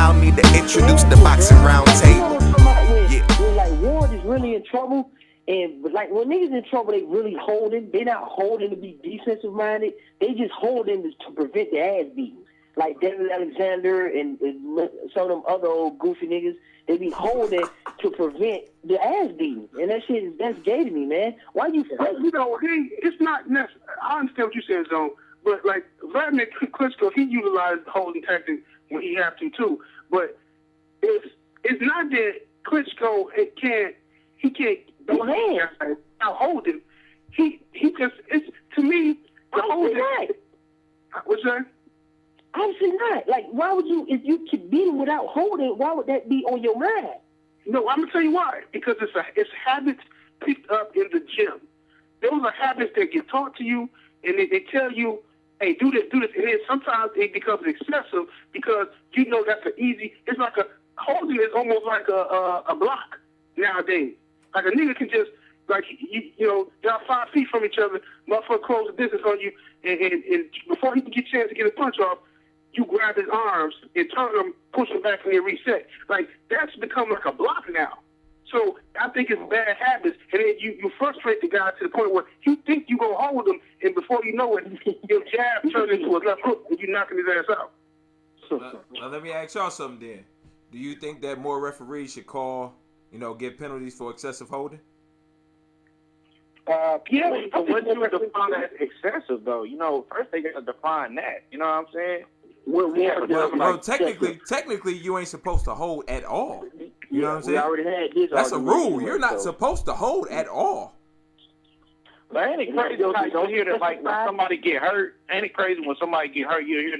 allow me to introduce the boxing round table. When like Ward is really in trouble, and like when niggas in trouble, they really holding. They not holding to be defensive minded. They just holding to prevent the ass beating. Like David Alexander and some of them other old goofy niggas, they be holding to prevent the ass beating. And that shit that's gay to me, man. Why you? You know, it's not necessary. I understand what you said, Zone, but like Vladimir Klitschko, he utilized the holding tactic when he have to too. But it's not that Klitschko he can't go hands out holding. He just it's to me the holding. What's that? Obviously not. Like, why would you, if you could beat him without holding, why would that be on your mind? No, I'm gonna tell you why. Because it's habits picked up in the gym. Those are habits that get taught to you, and they tell you, hey, do this, and then sometimes it becomes excessive because you know that's an easy. It's like holding is almost like a block nowadays. Like a nigga can just like you know y'all 5 feet from each other, motherfucker close the distance on you, and before he can get a chance to get a punch off, you grab his arms and turn him, push him back, and then reset. Like, that's become like a block now. So I think it's bad habits, and then you frustrate the guy to the point where you think you're going to hold him, and before you know it, your jab turns into a left hook, and you're knocking his ass out. Now, let me ask y'all something then. Do you think that more referees should give penalties for excessive holding? Yeah, but when you define as excessive, though, first they got to define that. You know what I'm saying? Well, technically, you ain't supposed to hold at all. You know what I'm saying? We already had this. That's a rule. You're not supposed to hold at all. But ain't it crazy how you hear that like when somebody get hurt? Ain't it crazy when somebody get hurt? You hear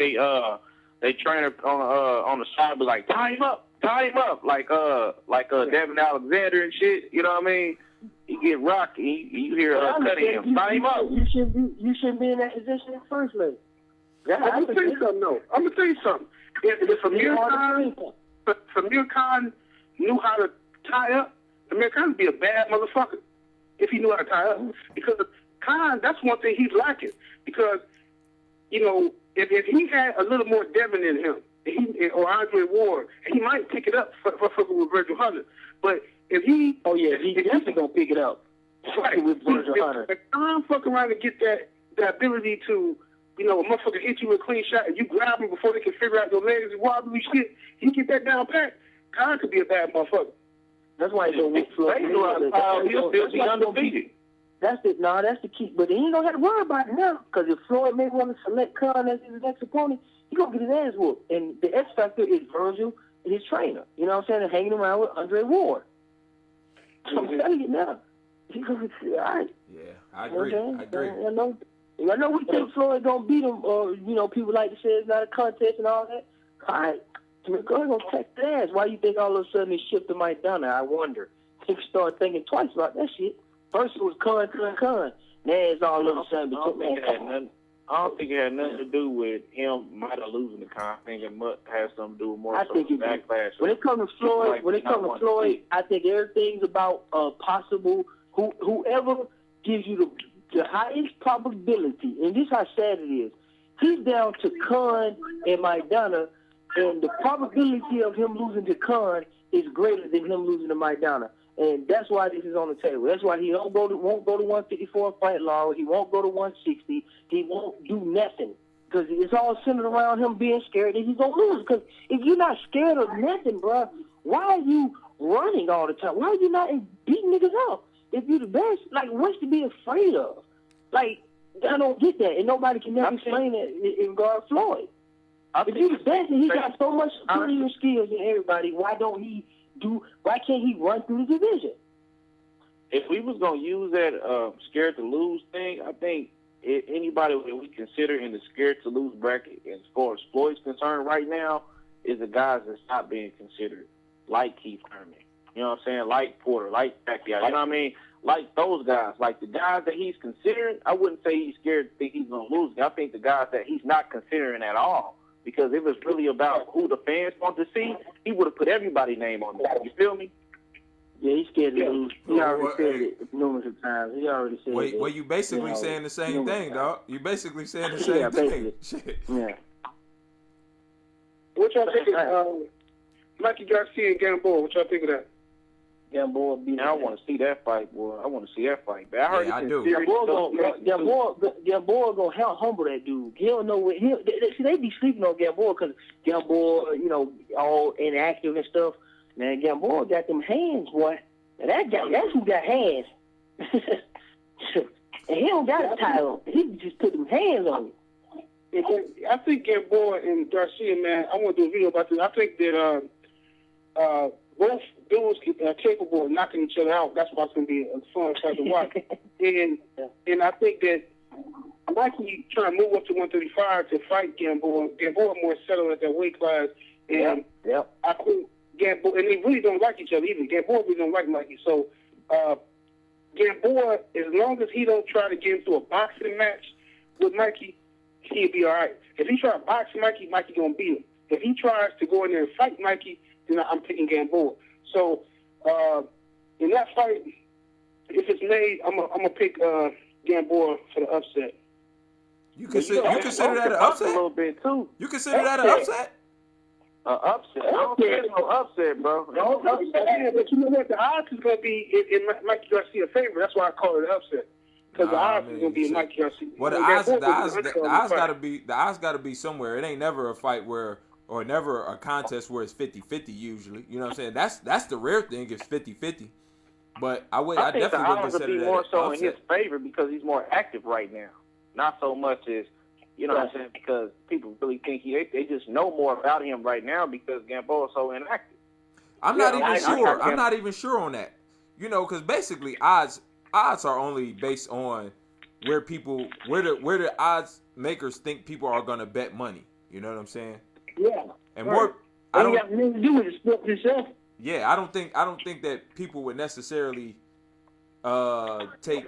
they trainer on the side be like tie him up, like Devin Alexander and shit. You know what I mean? He get rocky. You hear cutting him. Tie him up. You shouldn't be in that position in the first place. I'm gonna tell you something. No, I'm gonna tell you something. If Amir Khan knew how to tie up, Amir Khan would be a bad motherfucker if he knew how to tie up. Because Khan, that's one thing he's lacking. Because if he had a little more Devin in him, or Andre Ward, he might pick it up for with Virgil Hunter. But if he, he's definitely gonna pick it up. Right. With Virgil Hunter. If Khan fuck around and get that ability to. A motherfucker hit you with a clean shot and you grab him before they can figure out your legs and wobbly shit. He get that down pat. Khan could be a bad motherfucker. That's why he'll still be undefeated. That's the key. But he ain't gonna have to worry about it now. Because if Floyd may want to select Khan as his next opponent, he gonna get his ass whooped. And the X factor is Virgil and his trainer. You know what I'm saying? And hanging around with Andre Ward. So I'm telling you now. He's gonna be all right. Yeah, I agree. I know we think Floyd gonna beat him, or people like to say it's not a contest and all that. All right, we're gonna take the ass. Why you think all of a sudden it shifted to Maidana? I wonder. People start thinking twice about that shit. First it was Khan. Now it's all of a sudden. I don't think it had nothing to do with him might have losing the Khan. I think it must have something to do with more backlash. When it comes to Floyd, I think everything's about possible. Whoever gives you the highest probability, and this is how sad it is, he's down to Khan and Maidana, and the probability of him losing to Khan is greater than him losing to Maidana. And that's why this is on the table. That's why he won't go to 154 fight law. He won't go to 160. He won't do nothing. Because it's all centered around him being scared that he's going to lose. Because if you're not scared of nothing, bro, why are you running all the time? Why are you not beating niggas up? If you're the best, like, what's to be afraid of? Like, I don't get that, and nobody can never explain it in regard to Floyd. If you're the best and he got so much superior skills than everybody, why can't he run through the division? If we was going to use that scared to lose thing, I think anybody that we consider in the scared to lose bracket, as far as Floyd's concerned right now, is the guys that's not being considered, like Keith Herman. You know what I'm saying? Like Porter, like Pacquiao. You know what I mean? Like those guys. Like the guys that he's considering, I wouldn't say he's scared to think he's going to lose. I think the guys that he's not considering at all. Because if it's really about who the fans want to see, he would have put everybody's name on there. You feel me? Yeah, he's scared to lose. He already said it numerous times. He already said it. Well, you basically saying the same thing, dog. You basically saying the same thing. Shit. Yeah. What y'all think? Mikey Garcia and Gamboa. What y'all think of that? Gamboa beat Now I want to see that fight, boy. I want to see that fight. But I heard Yeah, it's I do. Gamboa gonna help humble that dude. He don't know what they be sleeping on Gamboa because Gamboa, all inactive and stuff. Man, Gamboa got them hands, boy. And that's who got hands. And he don't got a title. He just put them hands on it. I think Gamboa and Garcia, man, I want to do a video about this. I think that both dudes are capable of knocking each other out. That's why it's going to be a fun fight to watch. and I think that Mikey trying to move up to 135 to fight Gamboa. Gamboa more settled at that weight class. And I think Gamboa, and they really don't like each other either. Gamboa really don't like Mikey. So Gamboa, as long as he don't try to get into a boxing match with Mikey, he'll be all right. If he try to box Mikey, Mikey going to beat him. If he tries to go in there and fight Mikey, then I'm picking Gamboa. So in that fight, if it's made, I'm gonna pick Gamboa for the upset. You consider that an upset? A little bit too. You consider that an upset? Upset. I don't think it's no upset, bro. No upset. Yeah, but you know what? The odds is gonna be in Mikey Garcia's favor. That's why I call it an upset. Because the odds is gonna be in Mikey Garcia. Well, the odds gotta be somewhere. It ain't never a fight or never a contest where it's 50-50 usually. You know what I'm saying? That's the rare thing, it's 50-50. But I definitely would consider that more so upset. in his favor because he's more active right now. Not so much as, you know what I'm saying, because people really think they just know more about him right now because Gamboa is so inactive. I'm not even sure on that. Because basically odds are only based on where the odds makers think people are gonna bet money. You know what I'm saying? Yeah. And more, I don't got nothing to do with the sport itself. Yeah, I don't think that people would necessarily take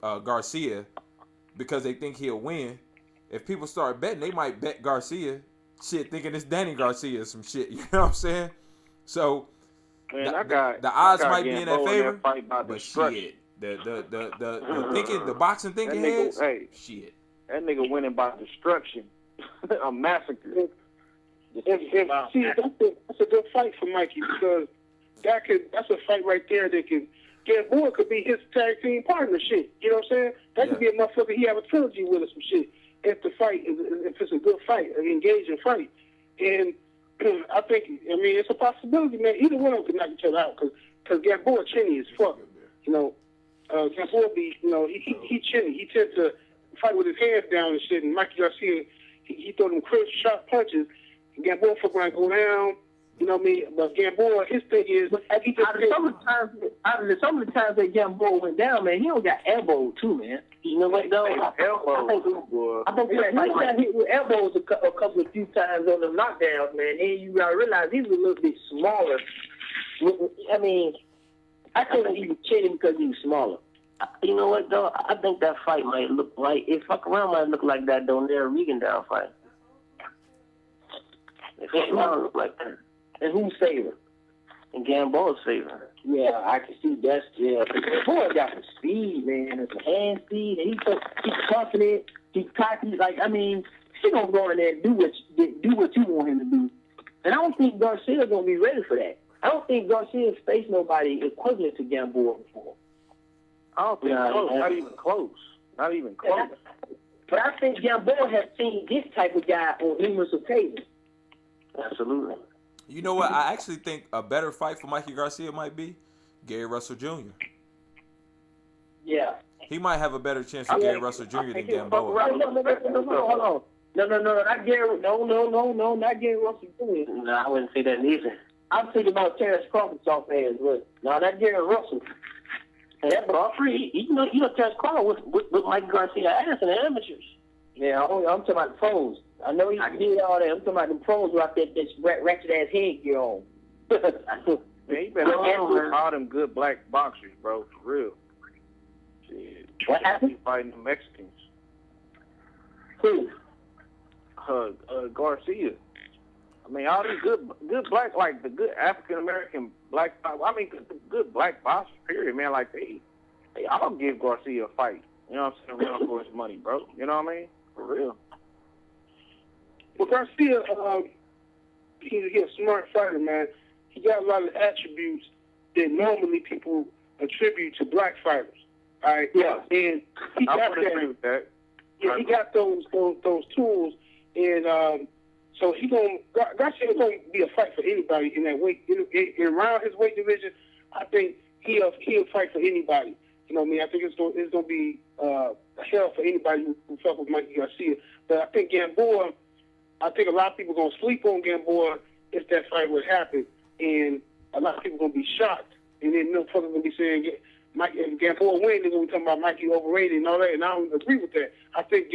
Garcia because they think he'll win. If people start betting, they might bet Garcia, thinking it's Danny Garcia or some shit. You know what I'm saying? So man, the odds might be in that favor, but shit, the boxing thinking heads, shit. That nigga winning by destruction. A massacre. See, that's a good fight for Mikey because that's a fight right there that can Gamboa could be his tag team partner shit. You know what I'm saying? That could be a motherfucker he have a trilogy with or some shit. If it's a good fight, an engaging fight. And I think it's a possibility, man. Either one of them could knock each other out because Gamboa chinny as fuck. Gamboa be he chinny. He tends to fight with his hands down and shit, and Mikey Garcia he throw them crisp, sharp punches. Gamboa for going to go down. You know what I mean? But Gamboa, his thing is, some of the times that Gamboa went down, man, he don't got elbowed too, man. You know what though? I think he got hit with elbows a couple of few times on the knockdowns, man. And you gotta realize he was a little bit smaller. I mean, I think he was chinning because he was smaller. You know what though? I think that fight might look like fuck around might look like that Donell Regan-down fight. It might look like that. And who's favor? In Gamboa's favor. Yeah, I can see that's Gamboa got some speed, man. It's a hand speed, and he's confident. He's cocky. He gonna go in there and do what you want him to do. And I don't think Garcia's gonna be ready for that. I don't think Garcia's faced nobody equivalent to Gamboa before. I don't think so. Not even close. Not even close. But I think Gamboa has seen this type of guy on numerous occasions. Absolutely. You know what? I actually think a better fight for Mikey Garcia might be Gary Russell Jr. Yeah. He might have a better chance with Gary Russell Jr. than Gamboa. Hold on. No, not Gary. No, not Gary Russell Jr. No, I wouldn't say that either. I'm thinking about Terrence Crawford soft hands, but no, not Gary Russell. And that Crawford, you know, Terrence Crawford with Mike Garcia ass in the amateurs. Yeah, I'm talking about the pros. I know he did all that. I'm talking about the pros who out there that ratchet ass headgear on. Man, you better handle all them good black boxers, bro, for real. Shit. What happened? Fighting the Mexicans. Who? Garcia. All these good black, like the good African American black, good black boxers, period, man. Like they all give Garcia a fight. You know what I'm saying? Real for his money, bro. You know what I mean? For real. Well, Garcia, he's a smart fighter, man. He got a lot of attributes that normally people attribute to black fighters. All right. Yeah. And he I got would agree with that. Yeah, he got those tools, and so Garcia's gonna be a fight for anybody in that weight in around his weight division. I think he'll fight for anybody. You know what I mean? I think it's gonna be hell for anybody who fuck with Mikey Garcia. But I think Gamboa, I think a lot of people gonna sleep on Gamboa if that fight would happen, and a lot of people gonna be shocked, and then motherfuckers gonna be saying, Mike, if Gamboa win, they're gonna be talking about Mikey overrated and all that, and I don't agree with that. I think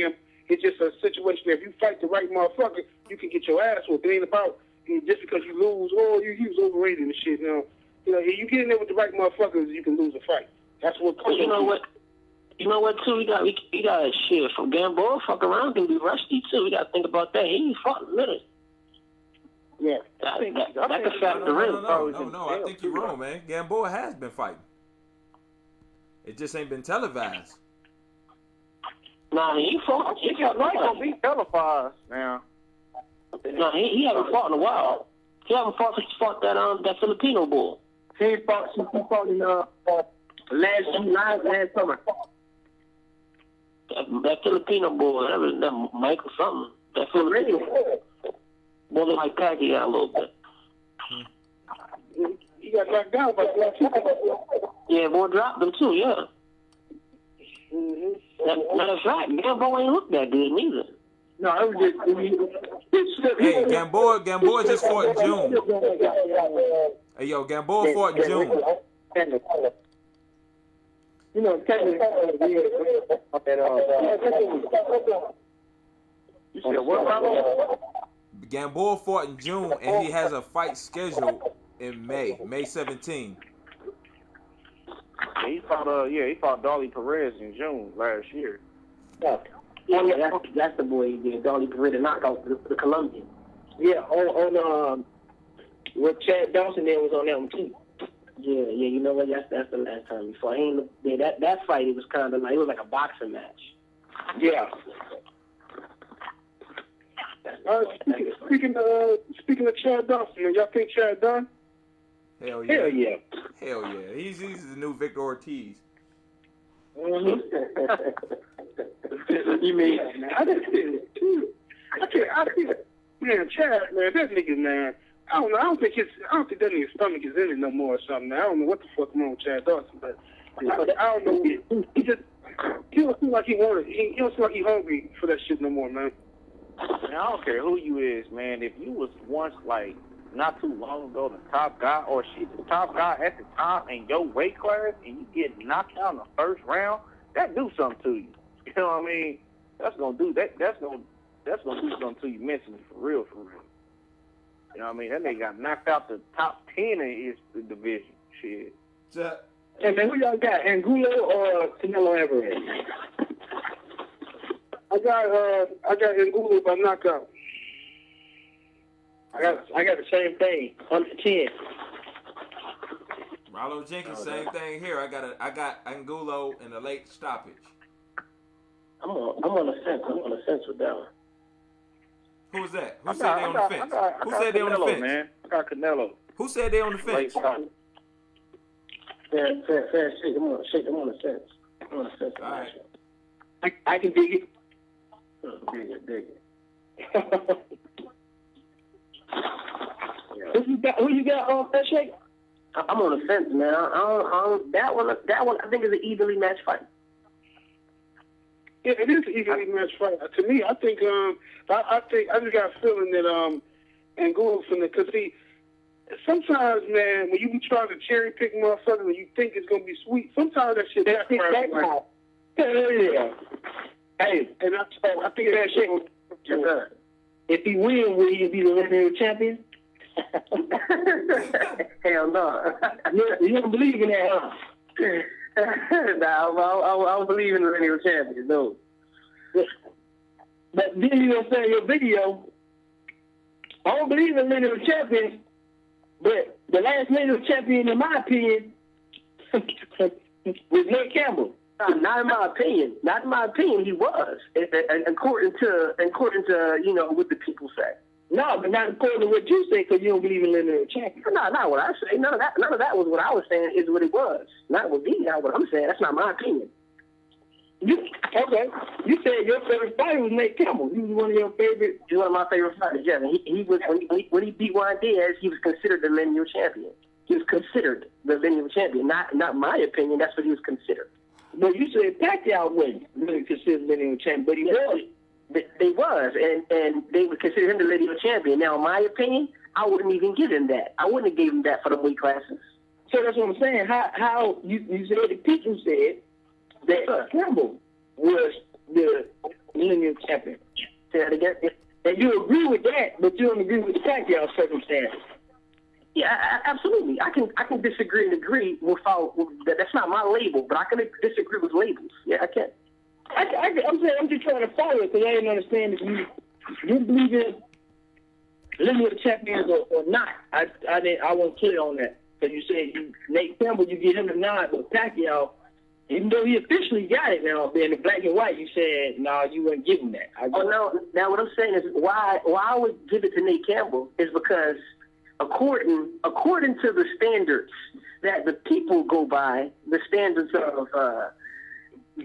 it's just a situation that if you fight the right motherfucker, you can get your ass whooped. It ain't about just because you lose, you was overrated and shit. You know, if you get in there with the right motherfuckers, you can lose a fight. That's what. But you know what? You know what too? We got shit from Gamboa. Fuck around can be rusty too. We got to think about that. He fought in minutes. Yeah, that could factor in. No, I think you're wrong, man. Gamboa has been fighting. It just ain't been televised. Nah, he fought. He fought. It's gonna be televised now. Nah, he haven't fought in a while. He haven't fought since he fought that Filipino bull. He fought in last summer. That Filipino bull, that Michael something. That Filipino more than like Pacquiao a little bit. He got knocked down by Yeah, boy dropped him too, yeah. Mm-hmm. Matter of fact, Gamboa ain't look that good neither. No, I was just... Hey, Gamboa just fought in June. Hey, yo, Gamboa fought in June. You know, technically, You said what? Gamboa fought in June, and he has a fight scheduled in May 17th. He fought Dolly Perez in June last year. Yeah, that's the boy he did. Dolly Perez knockout the Colombian. Yeah, on what Chad Dawson there was on that one too. Yeah, you know what? That's the last time he fought. That fight, it was kind of like, it was like a boxing match. Yeah. Speaking of Chad Dawson, y'all think Chad done? Hell yeah. Hell yeah. Hell yeah. He's the new Victor Ortiz. Mm-hmm. You mean? I didn't see it too. I think, man, Chad, man, that nigga, man. I don't know. I don't think that nigga's stomach is in it no more or something. I don't know what the fuck wrong with Chad Dawson, but I don't know. He don't seem like he wanted. He don't seem like he hungry for that shit no more, man. Man, I don't care who you is, man. If you was once, like, not too long ago, the top guy, or shit, the top guy at the time in your weight class, and you get knocked out in the first round, that do something to you. You know what I mean? That's gonna do that. That's gonna do something to you mentally, for real, for real. You know what I mean? That nigga got knocked out the top 10 in his division. Shit. Hey man, who y'all got? Angulo or Canelo Alvarez? I got Angulo by knockout. I got the same thing. Under 10. Rollo Jenkins, same thing here. I got Angulo in a late stoppage. I'm on the fence. I'm on the fence with that one. Who was that? Who said they on the fence? Who said they on the fence? Man. I got Canelo. Who said they on the fence? Fair shake. I'm on the fence. I'm on the fence. All right. I can dig it. Dig it. Who you got on Fair Shake? I'm on the fence, man. That one I think is an evenly matched fight. Yeah, it is an evenly matched fight. To me, I think I just got a feeling that Angulo finna, because see, sometimes, man, when you be trying to cherry pick motherfuckers and you think it's gonna be sweet, sometimes that shit backfires. Hell yeah. Hey, and I think that shit was. If he wins, will he be the linear champion? Hell no. You don't believe in that, huh? Nah, I don't believe in the linear champion, no. But then you gonna say in your video, I don't believe in linear champions, but the last linear champion, in my opinion, was Nick Campbell. Not in my opinion. Not in my opinion, he was. According to what the people say. No, but not according to what you say, because you don't believe in lineal champion. No, not what I say. None of that was what I was saying. Is what it was. Not what not what I'm saying. That's not my opinion. Okay? You said your favorite fighter was Nate Campbell. He was one of your favorite. He's one of my favorite fighters. Yeah, he was when he beat Juan Diaz, he was considered the lineal champion. He was considered the lineal champion. Not my opinion. That's what he was considered. But you said Pacquiao wasn't really considered lineal champion, but he was. They was, and they would consider him the lineal champion. Now, in my opinion, I wouldn't even give him that. I wouldn't have gave him that for the weight classes. So that's what I'm saying. How you said the people said that Campbell was the lineal champion. Say that again. And you agree with that, but you don't agree with the Pacquiao circumstances. Yeah, absolutely. I can disagree and agree without that's not my label, but I can disagree with labels. Yeah, I can. I'm just trying to follow it because I didn't understand if you believe in lineal champions or not. I wasn't clear on that because you said Nate Campbell, you give him the nod, but Pacquiao, even though he officially got it now, being the black and white, you said no, you wouldn't give him that. No. Now what I'm saying is why I would give it to Nate Campbell is because according to the standards that the people go by, the standards of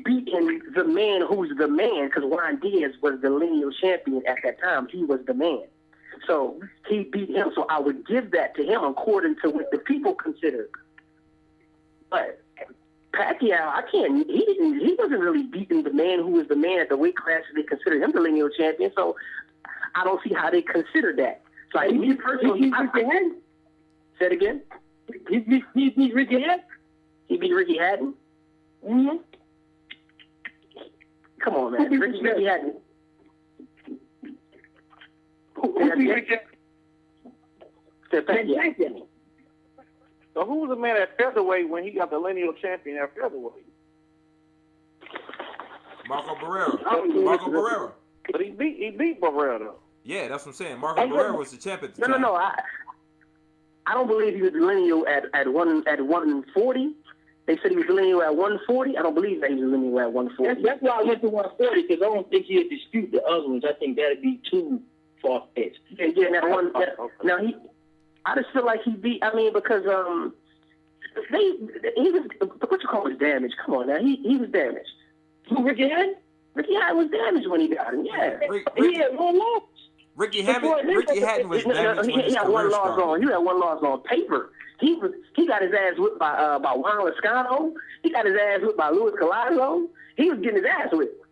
beating the man who's the man, because Juan Diaz was the lineal champion at that time. He was the man. So he beat him. So I would give that to him according to what the people consider. But Pacquiao, I can't. He wasn't really beating the man who was the man at the weight class that they consider him the lineal champion. So I don't see how they consider that. So like, me personally, say it again. He beat Ricky Hatton. He beat Ricky Hatton. Mm-hmm. Come on, man. Ricky Hatton. Who beat Ricky Hatton? So who was the man at featherweight when he got the lineal champion at featherweight? Marco Barrera. But he beat Barrera though. Yeah, that's what I'm saying. Marco Barrera was the champion at the time. No. I don't believe he was lineal at 140. They said he was lineal at 140. I don't believe that he was lineal at 140. That's why I went to 140 because I don't think he'd dispute the other ones. I think that'd be too far-fetched. Now I just feel like he beat. I mean, because he was what you call his damage. Come on now, he was damaged. Who, Ricky Hatton? Ricky Hatton was damaged when he got him. Yeah, he had one loss. Ricky Hatton was damaged when his career started. He had one loss on paper. He got his ass whipped by Juan Lascano. He got his ass whipped by Luis Collazo. He was getting his ass whipped.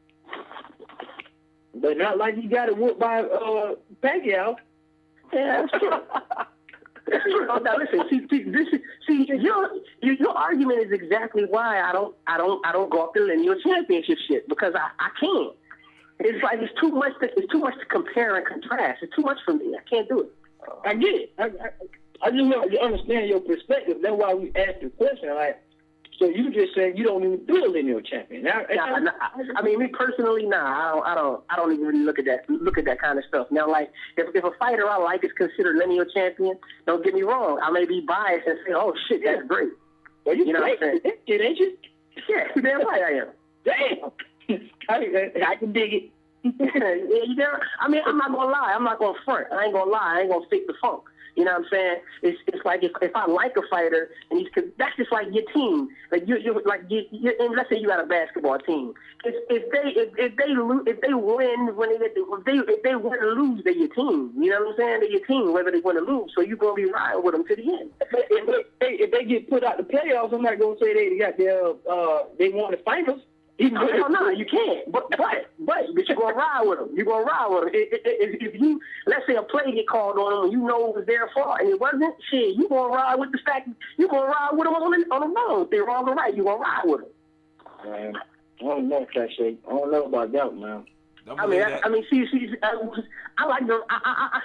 But not like he got it whipped by Pacquiao. Yeah, that's true. Now listen, your argument is exactly why I don't go up the lineal championship shit because I can't. It's like it's too much to compare and contrast. It's too much for me. I can't do it. I get it. I just want to understand your perspective. That's why we asked the question. Like, so you just said you don't even do a lineal champion. I mean, me personally, nah. I don't even really look at that kind of stuff. Now, like, if a fighter I like is considered lineal champion, don't get me wrong. I may be biased and say, oh shit, that's great. Well, you know what I'm saying? Ain't you? Yeah, damn right I am. Damn. I can dig it. Yeah, I mean, I'm not gonna lie. I'm not gonna front. I ain't gonna lie. I ain't gonna fake the funk. You know what I'm saying? It's like if I like a fighter and that's just like your team. Like you're and let's say you got a basketball team. If they win if they win or lose, they're your team. You know what I'm saying? They're your team whether they win or lose. So you're gonna be riding with them to the end. If they get put out the playoffs, I'm not gonna say they got they won the finals. No, you can't. But you're gonna ride with them. You're gonna ride with them. If you, let's say a play get called on them and you know it was their fault and it wasn't, shit, you gonna ride with the fact you gonna ride with them on the road. If they're wrong or right, you gonna ride with them. Man, I don't know that shit. I don't know about that, man. See, I like them. I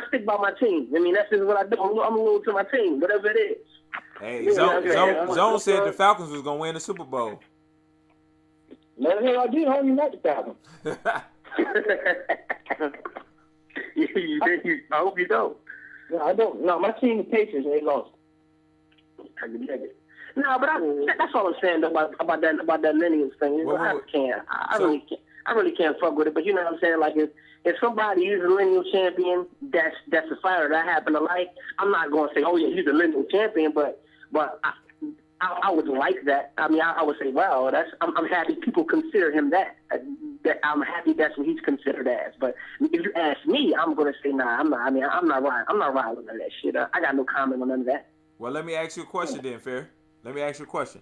stick by my team. I mean, that's just what I do. I'm loyal to my team, whatever it is. Hey, Zone said the Falcons was gonna win the Super Bowl. No, the hell I did. I don't even like the Falcons. I hope you don't. No, I don't. No, my team, the Patriots, they lost. I can dig it. No, but that's all I'm saying about that lineage thing. I really can't fuck with it. But you know what I'm saying? Like if somebody is a lineal champion, that's a fighter that I happen to like. I'm not going to say, oh yeah, he's a lineal champion, but I would like that. I mean, I would say, wow, I'm happy people consider him that. I'm happy that's what he's considered as. But if you ask me, I'm going to say, nah, I'm not. I mean, I'm not riding with none of that shit. I got no comment on none of that. Well, let me ask you a question then, Fair. Let me ask you a question.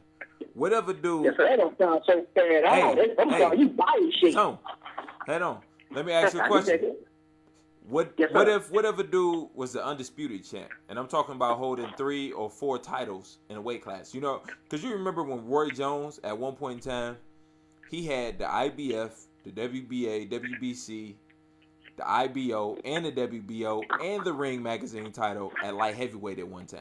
Whatever dude. Yeah, so that don't sound so fair at all. I'm sorry, you biased shit. Hold on. Let me ask you a question. What if a dude was the undisputed champ, and I'm talking about holding 3 or 4 titles in a weight class? You know, because you remember when Roy Jones at one point in time, he had the IBF, the WBA, WBC, the IBO, and the WBO, and the Ring Magazine title at light heavyweight at one time.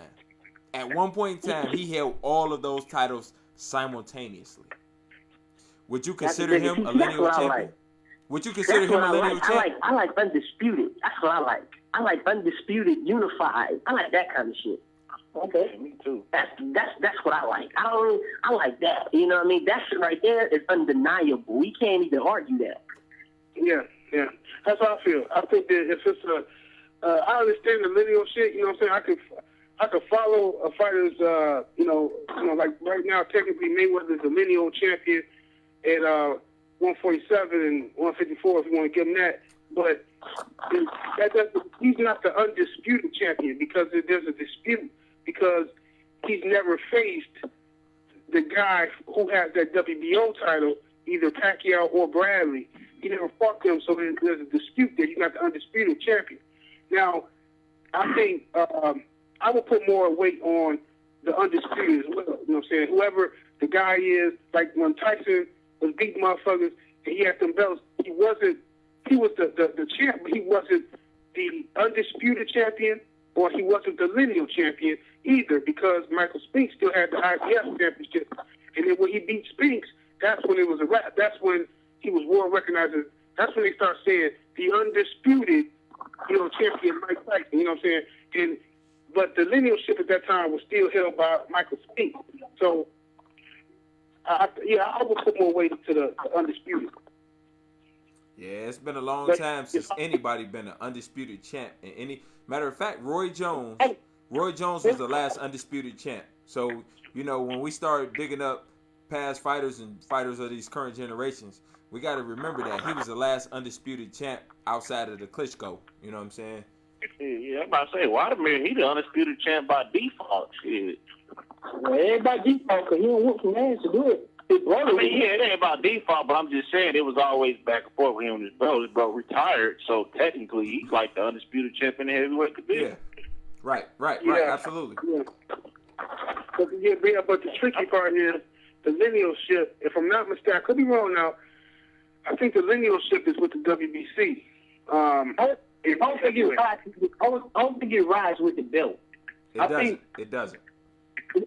At one point in time, he held all of those titles simultaneously. Would you consider him a lineal champion? Would you consider him a lineal champion? I like undisputed. That's what I like. I like undisputed, unified. I like that kind of shit. Okay, me too. That's what I like. I like that. You know what I mean? That shit right there is undeniable. We can't even argue that. Yeah. That's how I feel. I think that if it's I understand the lineal shit. You know what I'm saying? I could follow a fighter's. Like right now, technically Mayweather's a lineal champion at 147 and 154 if you want to give him that. But he's not the undisputed champion because there's a dispute because he's never faced the guy who has that WBO title, either Pacquiao or Bradley. He never fought them, so there's a dispute there. He's not the undisputed champion. Now, I think I would put more weight on the undisputed as well. You know what I'm saying? Whoever the guy is, like when Tyson was beating motherfuckers and he had them belts, he was the champ, but he wasn't the undisputed champion or he wasn't the lineal champion either because Michael Spinks still had the IBF championship. And then when he beat Spinks, that's when it was a wrap. That's when he was world recognized. That's when they start saying the undisputed, champion Mike Tyson. You know what I'm saying? But the linealship at that time was still held by Michael Spinks. So, I would put more weight to the undisputed. Yeah, it's been a long time since anybody been an undisputed champ. In any matter of fact, Roy Jones was the last undisputed champ. So, when we start digging up past fighters and fighters of these current generations, we got to remember that he was the last undisputed champ outside of the Klitschko. You know what I'm saying? Yeah, I'm about to say, Vladimir, he the undisputed champ by default. Shit. Well, it ain't by default because he don't want some ass to do it. It ain't about default, but I'm just saying it was always back and forth with him and his bro. His bro retired, so technically he's like the undisputed champion in heavyweight division. Yeah. Right, absolutely. Yeah. But the tricky part is the linealship. If I'm not mistaken, I could be wrong now. I think the linealship is with the WBC. I don't think it rides with the belt. It doesn't.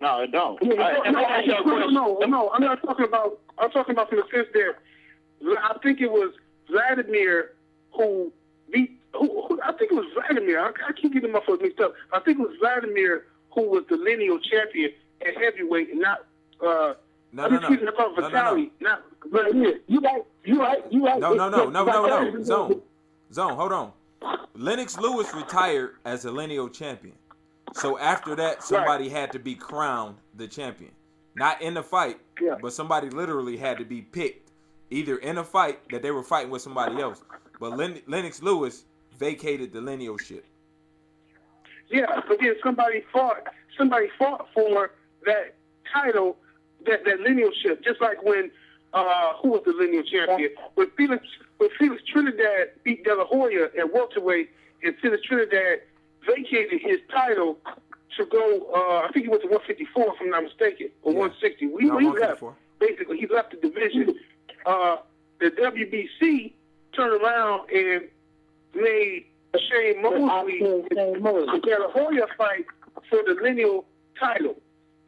No, it don't. No. I'm not talking about. I'm talking about from the sense that I think it was Vladimir who beat. I think it was Vladimir. I keep getting my foot mixed up. I think it was Vladimir who was the lineal champion at heavyweight, and not. No. Vitaly. Not. You right. No. Zone. Hold on. Lennox Lewis retired as a lineal champion. So after that, somebody had to be crowned the champion. Not in the fight, but somebody literally had to be picked. Either in a fight that they were fighting with somebody else. But Lennox Lewis vacated the linealship. Yeah, but then somebody fought for that title, that linealship. Just like when, who was the lineal champion? When Felix Trinidad beat De La Hoya at welterweight, and Felix Trinidad vacated his title to go, I think he went to 154 if I'm not mistaken, or 160. He left. Basically, he left the division. The WBC turned around and made Shane Mosley and De La Hoya fight for the lineal title.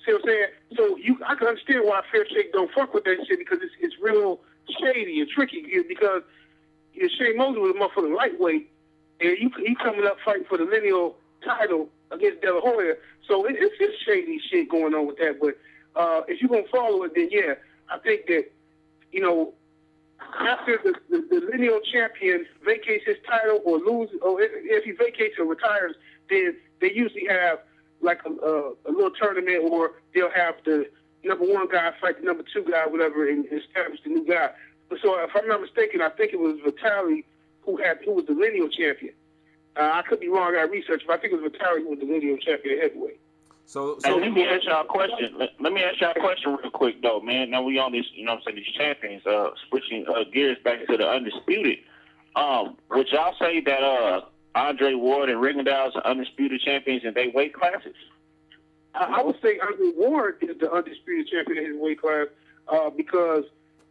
See what I'm saying? So I can understand why Fair Shake don't fuck with that shit because it's real shady and tricky because Shane Mosley was a motherfucking lightweight. And he coming up fighting for the lineal title against De La Hoya. So it's just shady shit going on with that. But if you're going to follow it, then yeah, I think that, after the lineal champion vacates his title or loses, or if he vacates or retires, then they usually have like a little tournament, or they'll have the number one guy fight the number two guy, whatever, and establish the new guy. So if I'm not mistaken, I think it was Vitaly who was the lineal champion. I could be wrong. I got research, but I think it was Vitaly who was the lineal champion heavyweight. So let me ask y'all a question. Let me ask y'all a question real quick, though, man. Now we on this, you know what I'm saying, these champions, switching gears back to the undisputed. Would y'all say that Andre Ward and Rigondeaux are undisputed champions in their weight classes? I would say Andre Ward is the undisputed champion in his weight class because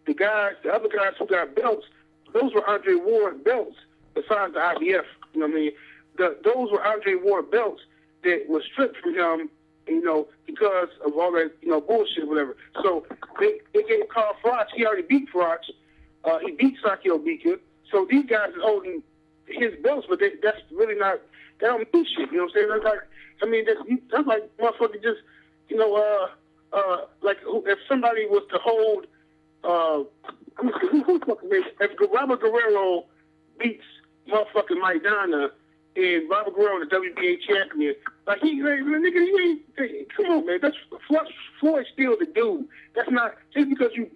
the other guys who got belts, those were Andre Ward belts besides the IBF. You know what I mean? Those were Andre Ward belts that were stripped from him, you know, because of all that, you know, bullshit, whatever. So they gave Carl Froch. He already beat Froch. He beat Sakio Bika. So these guys are holding his belts, but that's really not, that don't mean shit. You know what I'm saying? That's like, I mean, that's like motherfucker just, you know, like if somebody was to hold, who fucking made, if Robert Guerrero beats motherfucking Maidana and Robert Guerrero, the WBA champion, like nigga, you ain't, come on, man, that's Floyd's still the dude. That's not, just because you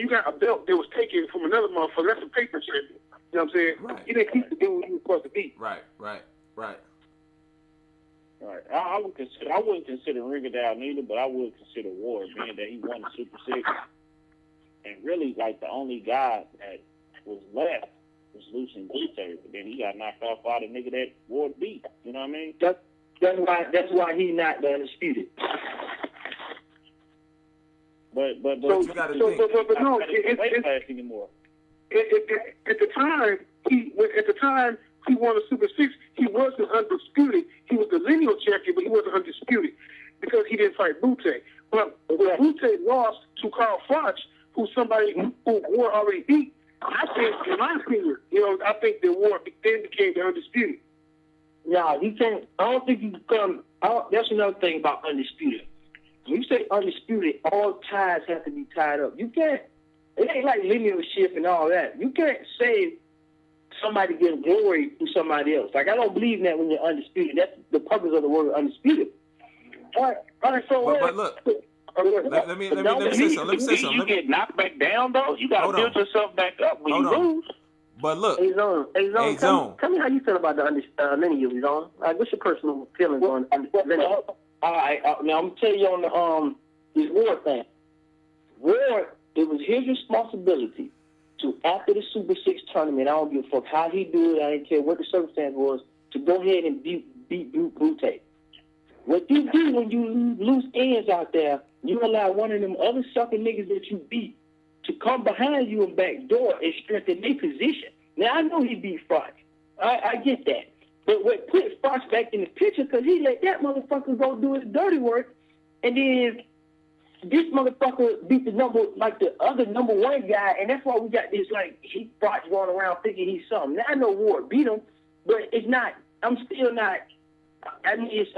got a belt that was taken from another motherfucker, that's a paper champion. You know what I'm saying? Right. You didn't keep the dude you were supposed to beat. Right. All right. I wouldn't consider Rigondeaux neither, but I would consider Ward, being that he won the Super 6. And really, like, the only guy that was left was Lucien Bute, but then he got knocked off by the nigga that Ward beat. You know what I mean? That's why he's not the undisputed. But you got to think. But no, it's anymore. At the time he won the Super 6, he wasn't undisputed. He was the lineal champion, but he wasn't undisputed because he didn't fight Bute. But when Bute lost to Carl Froch, who's somebody who Ward already beat, I think, in my opinion, you know, I think that Ward then became the undisputed. No, you can't. I don't think you become. That's another thing about undisputed. When you say undisputed, all ties have to be tied up. You can't. It ain't like linealship and all that. You can't say somebody gets glory to somebody else. Like, I don't believe in that when you're undisputed. That's the purpose of the word undisputed. All right. So but look. Let me say something. You get knocked back down, though. You got to build yourself back up when you lose. But look, Hey, Zone. Tell me how you feel about the lineal, Zone. Like, what's your personal feelings on lineal? All right. Now, I'm going to tell you on this Ward thing. Ward, it was his responsibility to, after the Super 6 tournament, I don't give a fuck how he do it, I didn't care what the circumstance was, to go ahead and beat Bute. What you do when you lose ends out there, you allow one of them other sucker niggas that you beat to come behind you and backdoor and strengthen their position. Now, I know he beat Froch. I get that. But what put Froch back in the picture, because he let that motherfucker go do his dirty work, and then this motherfucker beat the other number one guy, and that's why we got this, like, Froch going around thinking he's something. Now, I know Ward beat him, but it's not, I mean, it's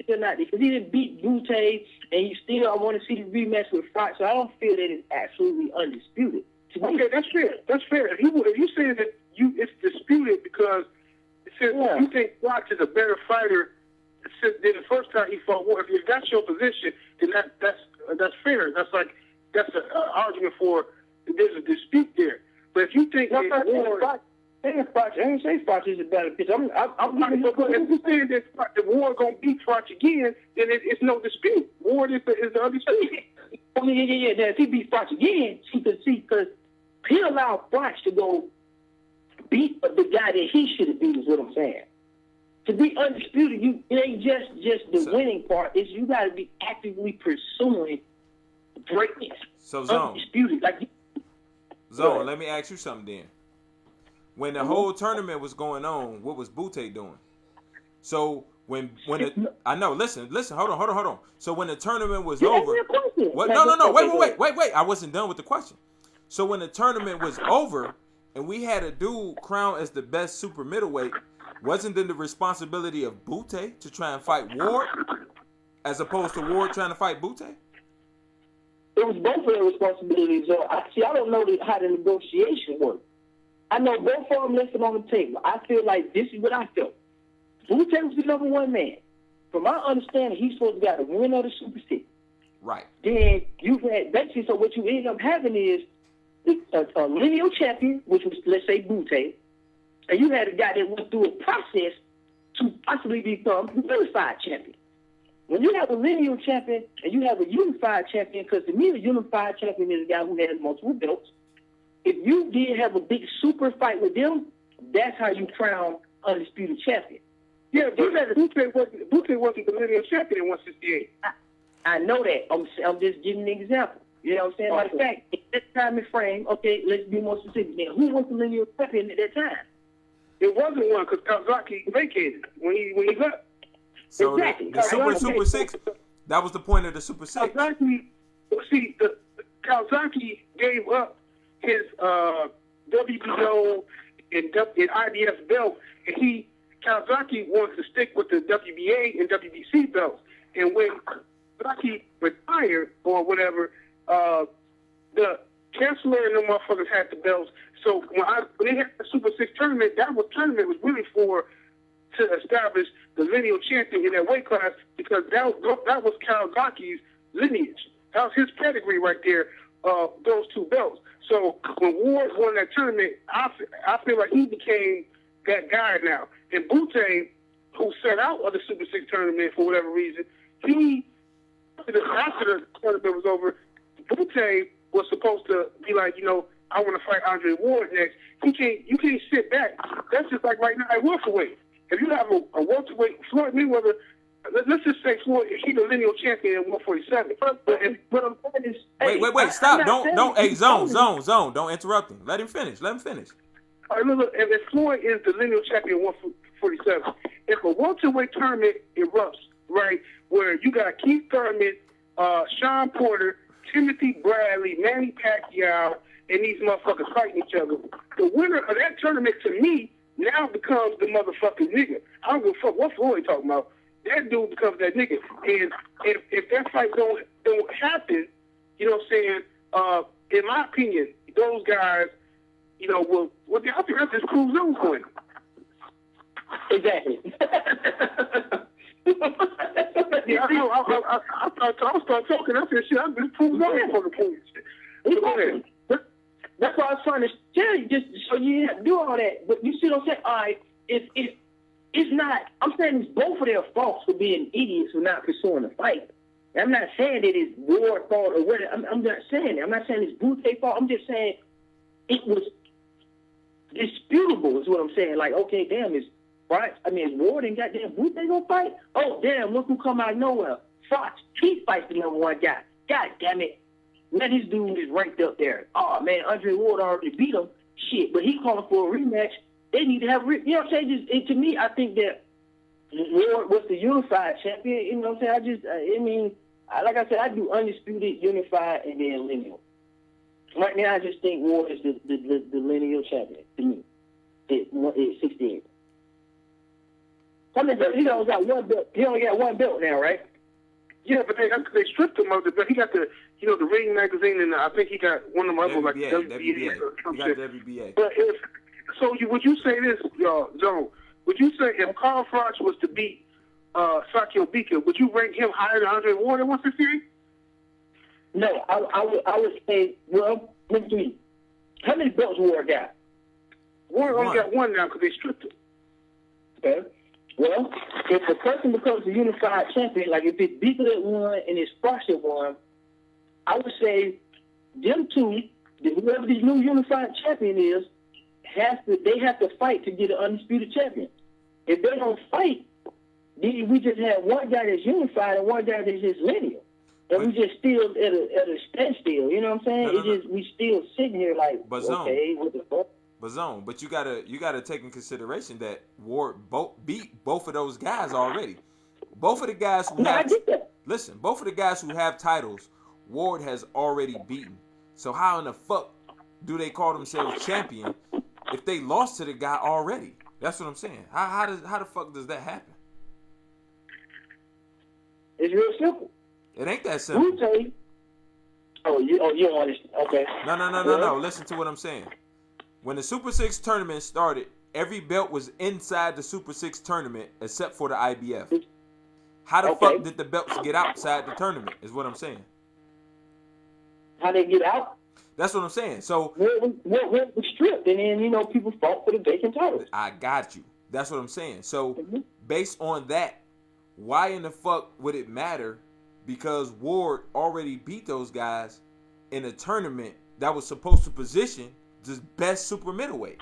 still not, because he didn't beat Bute, and I want to see the rematch with Froch, so I don't feel that it's absolutely undisputed. Okay, that's fair. If you say that it's disputed because you think Froch is a better fighter than the first time he fought Ward, if that's your position, then that's fair. That's an argument for there's a dispute there. But if you think Ward, I ain't say Froch is a better pitcher. I'm if you're saying that the Ward gonna beat Froch again, then it's no dispute. Ward is the undisputed. Yeah. Now, if he beat Froch again, he could see, because he allowed Froch to go beat the guy that he should have beat, is what I'm saying. To be undisputed, it ain't just the winning part. It's you got to be actively pursuing greatness. So, Zone. Undisputed. Zone, let me ask you something then. When the whole tournament was going on, what was Bute doing? So I know, listen, hold on. So when the tournament was over, what? No, wait. I wasn't done with the question. So when the tournament was over and we had a dude crowned as the best super middleweight, wasn't it the responsibility of Bute to try and fight Ward as opposed to Ward trying to fight Bute? it was both of their responsibilities. So I don't know how the negotiation worked. I know both of them left it on the table. I feel like this is what I felt. Wu-Tang was the number one man. From my understanding, he's supposed to got the winner of the Super 6. Right. Then you had basically, so what you end up having is a lineal champion, which was, let's say, Wu-Tang, and you had a guy that went through a process to possibly become the unified champion. When you have a lineal champion and you have a unified champion, because to me, the unified champion is a guy who has multiple belts. If you did have a big super fight with them, that's how you crown undisputed champion. Yeah, Wu-Tang wasn't the lineal champion in 168. I know that. I'm just giving an example. You know what I'm saying? Matter of fact, at that time and frame, okay, let's be more specific. Now, who was the lineal champion at that time? It wasn't one because Kawasaki vacated when he left. So Exactly. the Super 6, that was the point of the Super 6. Kawasaki, Kawasaki gave up his WBO and IBF belt, and Kawasaki wanted to stick with the WBA and WBC belts. And when Kawasaki retired or whatever, the Chancellor and the motherfuckers had the belts. So when they had the Super 6 tournament, that tournament was really to establish the lineal champion in that weight class, because that was Kawasaki's lineage. That was his pedigree right there, those two belts. So when Ward won that tournament, I feel like he became that guy now. And Wu-Tang, who set out of the Super 6 tournament for whatever reason, after the tournament was over, Wu-Tang was supposed to be like, I want to fight Andre Ward next. You can't sit back. That's just like right now at welterweight. If you have a welterweight, Floyd Mayweather, let's just say Floyd, he's the lineal champion at 147. But I'm saying is, wait, stop! Don't, hey, zone, don't interrupt him. Let him finish. All right, look, if Floyd is the lineal champion at 147, if a welterweight tournament erupts, right, where you got Keith Thurman, Sean Porter, Timothy Bradley, Manny Pacquiao, and these motherfuckers fighting each other, the winner of that tournament, to me, now becomes the motherfucking nigga. I don't give a fuck what Floyd talking about. That dude becomes that nigga. And if that fight don't happen, you know what I'm saying, in my opinion, those guys, will I think that's just cruise on point. Exactly. Yeah, I know. I started talking. I said, shit, I'm just cruise on for the point. Go ahead. That's why I was trying to tell you, just so you didn't have to do all that. But you see what I'm saying? All right, it's not, I'm saying it's both of their faults for being idiots for not pursuing the fight. I'm not saying that it's Ward's fault or whatever. I'm not saying that. I'm not saying it's Wu-Tang's fault. I'm just saying it was disputable is what I'm saying. Like, okay, damn, is Ward and goddamn Wu-Tang gonna fight? Oh, damn, look who come out of nowhere. Fox, he fights the number one guy. God damn it. Man, this dude is ranked up there. Oh, man, Andre Ward already beat him. Shit, but he calling for a rematch. They need to have you know what I'm saying? To me, I think that Ward was the unified champion. You know what I'm saying? Like I said, I do undisputed, unified, and then lineal. Right now, I just think Ward is the lineal champion to me. It's 68. He only got one belt. He only got one belt now, right? Yeah, but they stripped him of the belt. He got the Ring magazine, and I think he got one of them other like WBA or some shit. WBA. But would you say this, Joe? Would you say if Carl Froch was to beat Sakio Bika, would you rank him higher than Andre Ward at 168? No, I would say, well, let me see. How many belts Ward got? Ward only got one now because they stripped him. Okay. Well, if a person becomes a unified champion, like if it's Bika that won and it's Froch that won, I would say them two, whoever this new unified champion is, they have to fight to get an undisputed champion. If they don't fight, then we just have one guy that's unified and one guy that's just lineal. And we just still at a standstill, you know what I'm saying? We still sitting here like, okay, what the fuck? But you gotta take in consideration that Ward beat both of those guys already. Both of the guys who both of the guys who have titles, Ward has already beaten. So how in the fuck do they call themselves champion if they lost to the guy already? That's what I'm saying. How the fuck does that happen? It's real simple. It ain't that simple. You don't understand. Okay. No. Listen to what I'm saying. When the Super 6 tournament started, every belt was inside the Super 6 tournament except for the IBF. How the fuck did the belts get outside the tournament is what I'm saying. How they get out? That's what I'm saying. So what was stripped, and then people fought for the vacant titles. I got you. That's what I'm saying. So based on that, why in the fuck would it matter? Because Ward already beat those guys in a tournament that was supposed to position the best super middleweight.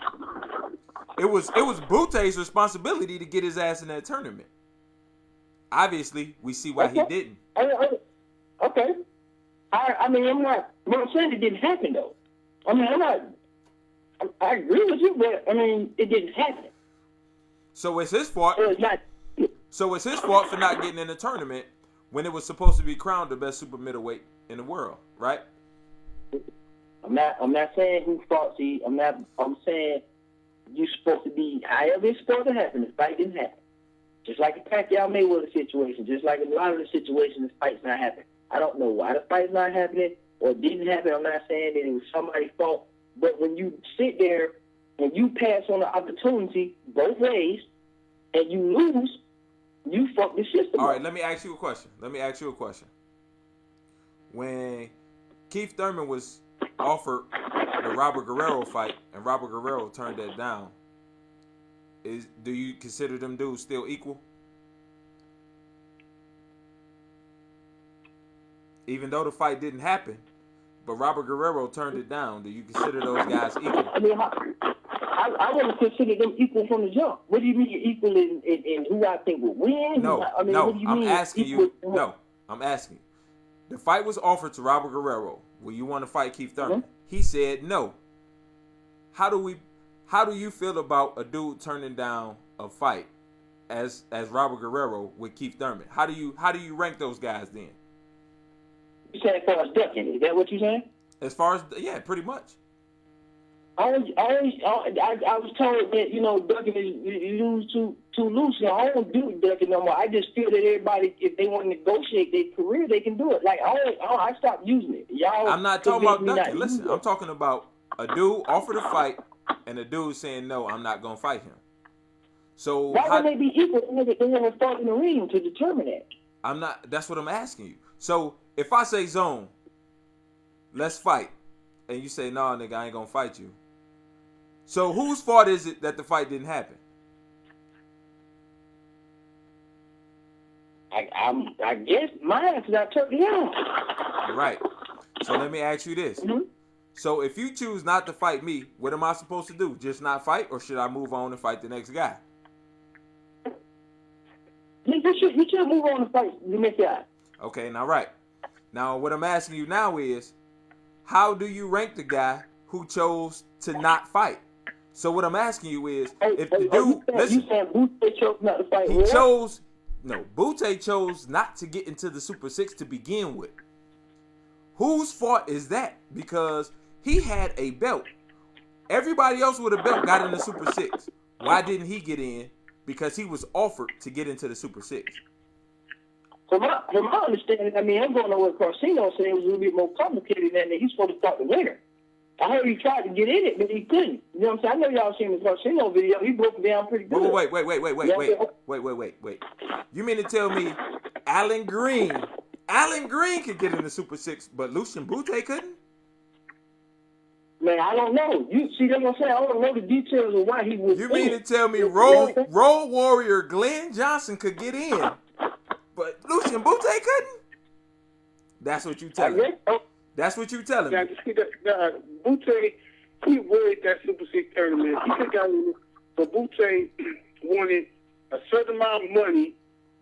It was Butte's responsibility to get his ass in that tournament. Obviously, we see why he didn't. Okay. I'm not. What I'm saying, it didn't happen though. I'm not. I agree with you, but it didn't happen. So it's his fault. It's not. So it's his fault for not getting in the tournament when it was supposed to be crowned the best super middleweight in the world, right? I'm not saying who fault. See, I'm saying you're supposed to be however it's supposed to happen. The fight didn't happen. Just like the Pacquiao Mayweather situation, just like a lot of the situations, the fight's not happening. I don't know why the fight's not happening or didn't happen. I'm not saying that it was somebody's fault. But when you sit there and you pass on the opportunity both ways and you lose, you fuck the system. All right, let me ask you a question. When Keith Thurman was offered the Robert Guerrero fight and Robert Guerrero turned that down, do you consider them dudes still equal? Even though the fight didn't happen, but Robert Guerrero turned it down, do you consider those guys equal? I wouldn't consider them equal from the jump. What do you mean equal in who I think will win? No, what do you I'm mean asking you. No, I'm asking you. The fight was offered to Robert Guerrero. Will you want to fight Keith Thurman? Mm-hmm. He said no. How do you feel about a dude turning down a fight as Robert Guerrero with Keith Thurman? How do you rank those guys then? You said as far as ducking, is that what you're saying? As far as pretty much. I was told that ducking is you lose too loose. I don't do ducking no more. I just feel that everybody, if they want to negotiate their career, they can do it. Like I stopped using it. Y'all. I'm not talking about ducking. Listen, I'm talking about a dude offered a fight and a dude saying no, I'm not gonna fight him. So why would they be equal? They never fought in the ring to determine that. I'm not. That's what I'm asking you. So if I say Zone, let's fight, and you say no, nigga, I ain't gonna fight you. So whose fault is it that the fight didn't happen? I guess mine, because I took it out. Right. So let me ask you this. Mm-hmm. So if you choose not to fight me, what am I supposed to do? Just not fight, or should I move on and fight the next guy? You should move on and fight the next guy. Okay, now right. Now what I'm asking you now is, how do you rank the guy who chose to not fight? So what I'm asking you is, if the dude, listen, you saying Butte chose not to fight? Butte chose not to get into the Super 6 to begin with. Whose fault is that? Because he had a belt. Everybody else with a belt got in the Super 6. Why didn't he get in? Because he was offered to get into the Super 6. From my understanding, I'm going on what Carcino said. It was a little bit more complicated than that. He's supposed to start the winner. I heard he tried to get in it, but he couldn't. You know what I'm saying? I know y'all seen the Carcino video. He broke it down pretty good. Wait. You mean to tell me Alan Green could get in the Super 6, but Lucian Butte couldn't? Man, I don't know. You see, that's what I'm saying. I don't know the details of why he was. You mean to tell me Road Warrior Glenn Johnson could get in, but Lucian Butte couldn't? That's what you telling me. That's what you telling me. Butte, he worried that Super 6 tournament. He could got in, but Butte wanted a certain amount of money,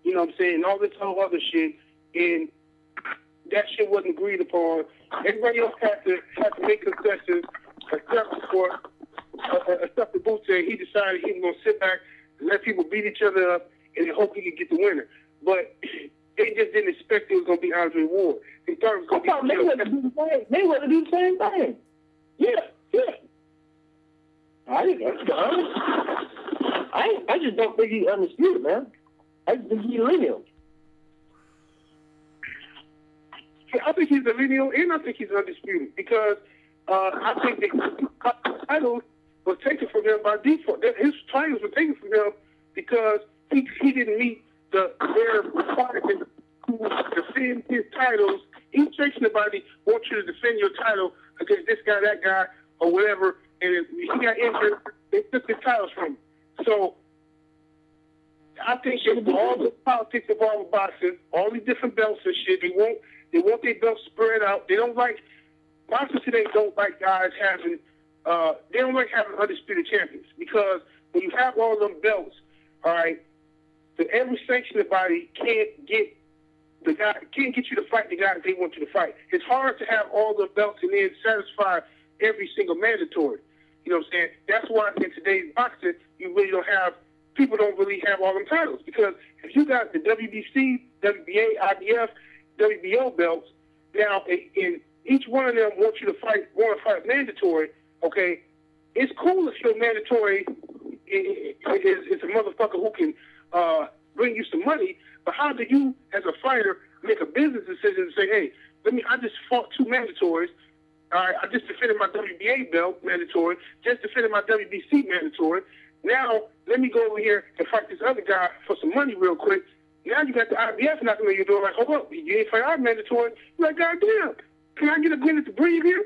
you know what I'm saying, and all this whole other shit, and that shit wasn't agreed upon. Everybody else had to make concessions, except for Butte. He decided he was going to sit back and let people beat each other up and hope he could get the winner. But they just didn't expect it was going to be Andre Ward. They thought it was going to be Mayweather do the same. Mayweather do the same thing. Yeah. I just don't think he's undisputed, man. I just think he's lineal. I think he's a lineal, and I think he's undisputed because I think the titles was taken from him by default. His titles were taken from him because he didn't meet their requirements to defend his titles. Each section body wants you to defend your title against this guy, that guy, or whatever. And if he got injured, they took his titles from him. So I think that all the politics involved with boxing, all these different belts and shit, they want their belts spread out. They don't like boxers today. Don't like guys having. They don't like having undisputed champions because when you have all them belts, all right, so every sanctioning body can't get you to fight the guy that they want you to fight. It's hard to have all the belts and then satisfy every single mandatory. You know what I'm saying? That's why in today's boxing, people don't really have all them titles because if you got the WBC, WBA, IBF, WBO belts, now in each one of them want to fight mandatory. Okay, it's cool if your mandatory is a motherfucker who can bring you some money, but how do you, as a fighter, make a business decision and say, hey, I just fought 2 mandatories. All right, I just defended my WBA belt mandatory, just defended my WBC mandatory. Now, let me go over here and fight this other guy for some money real quick. Now you got the IBF knocking on your door like, hold up, you ain't fight our mandatory. You're like, goddamn, can I get a minute to breathe here?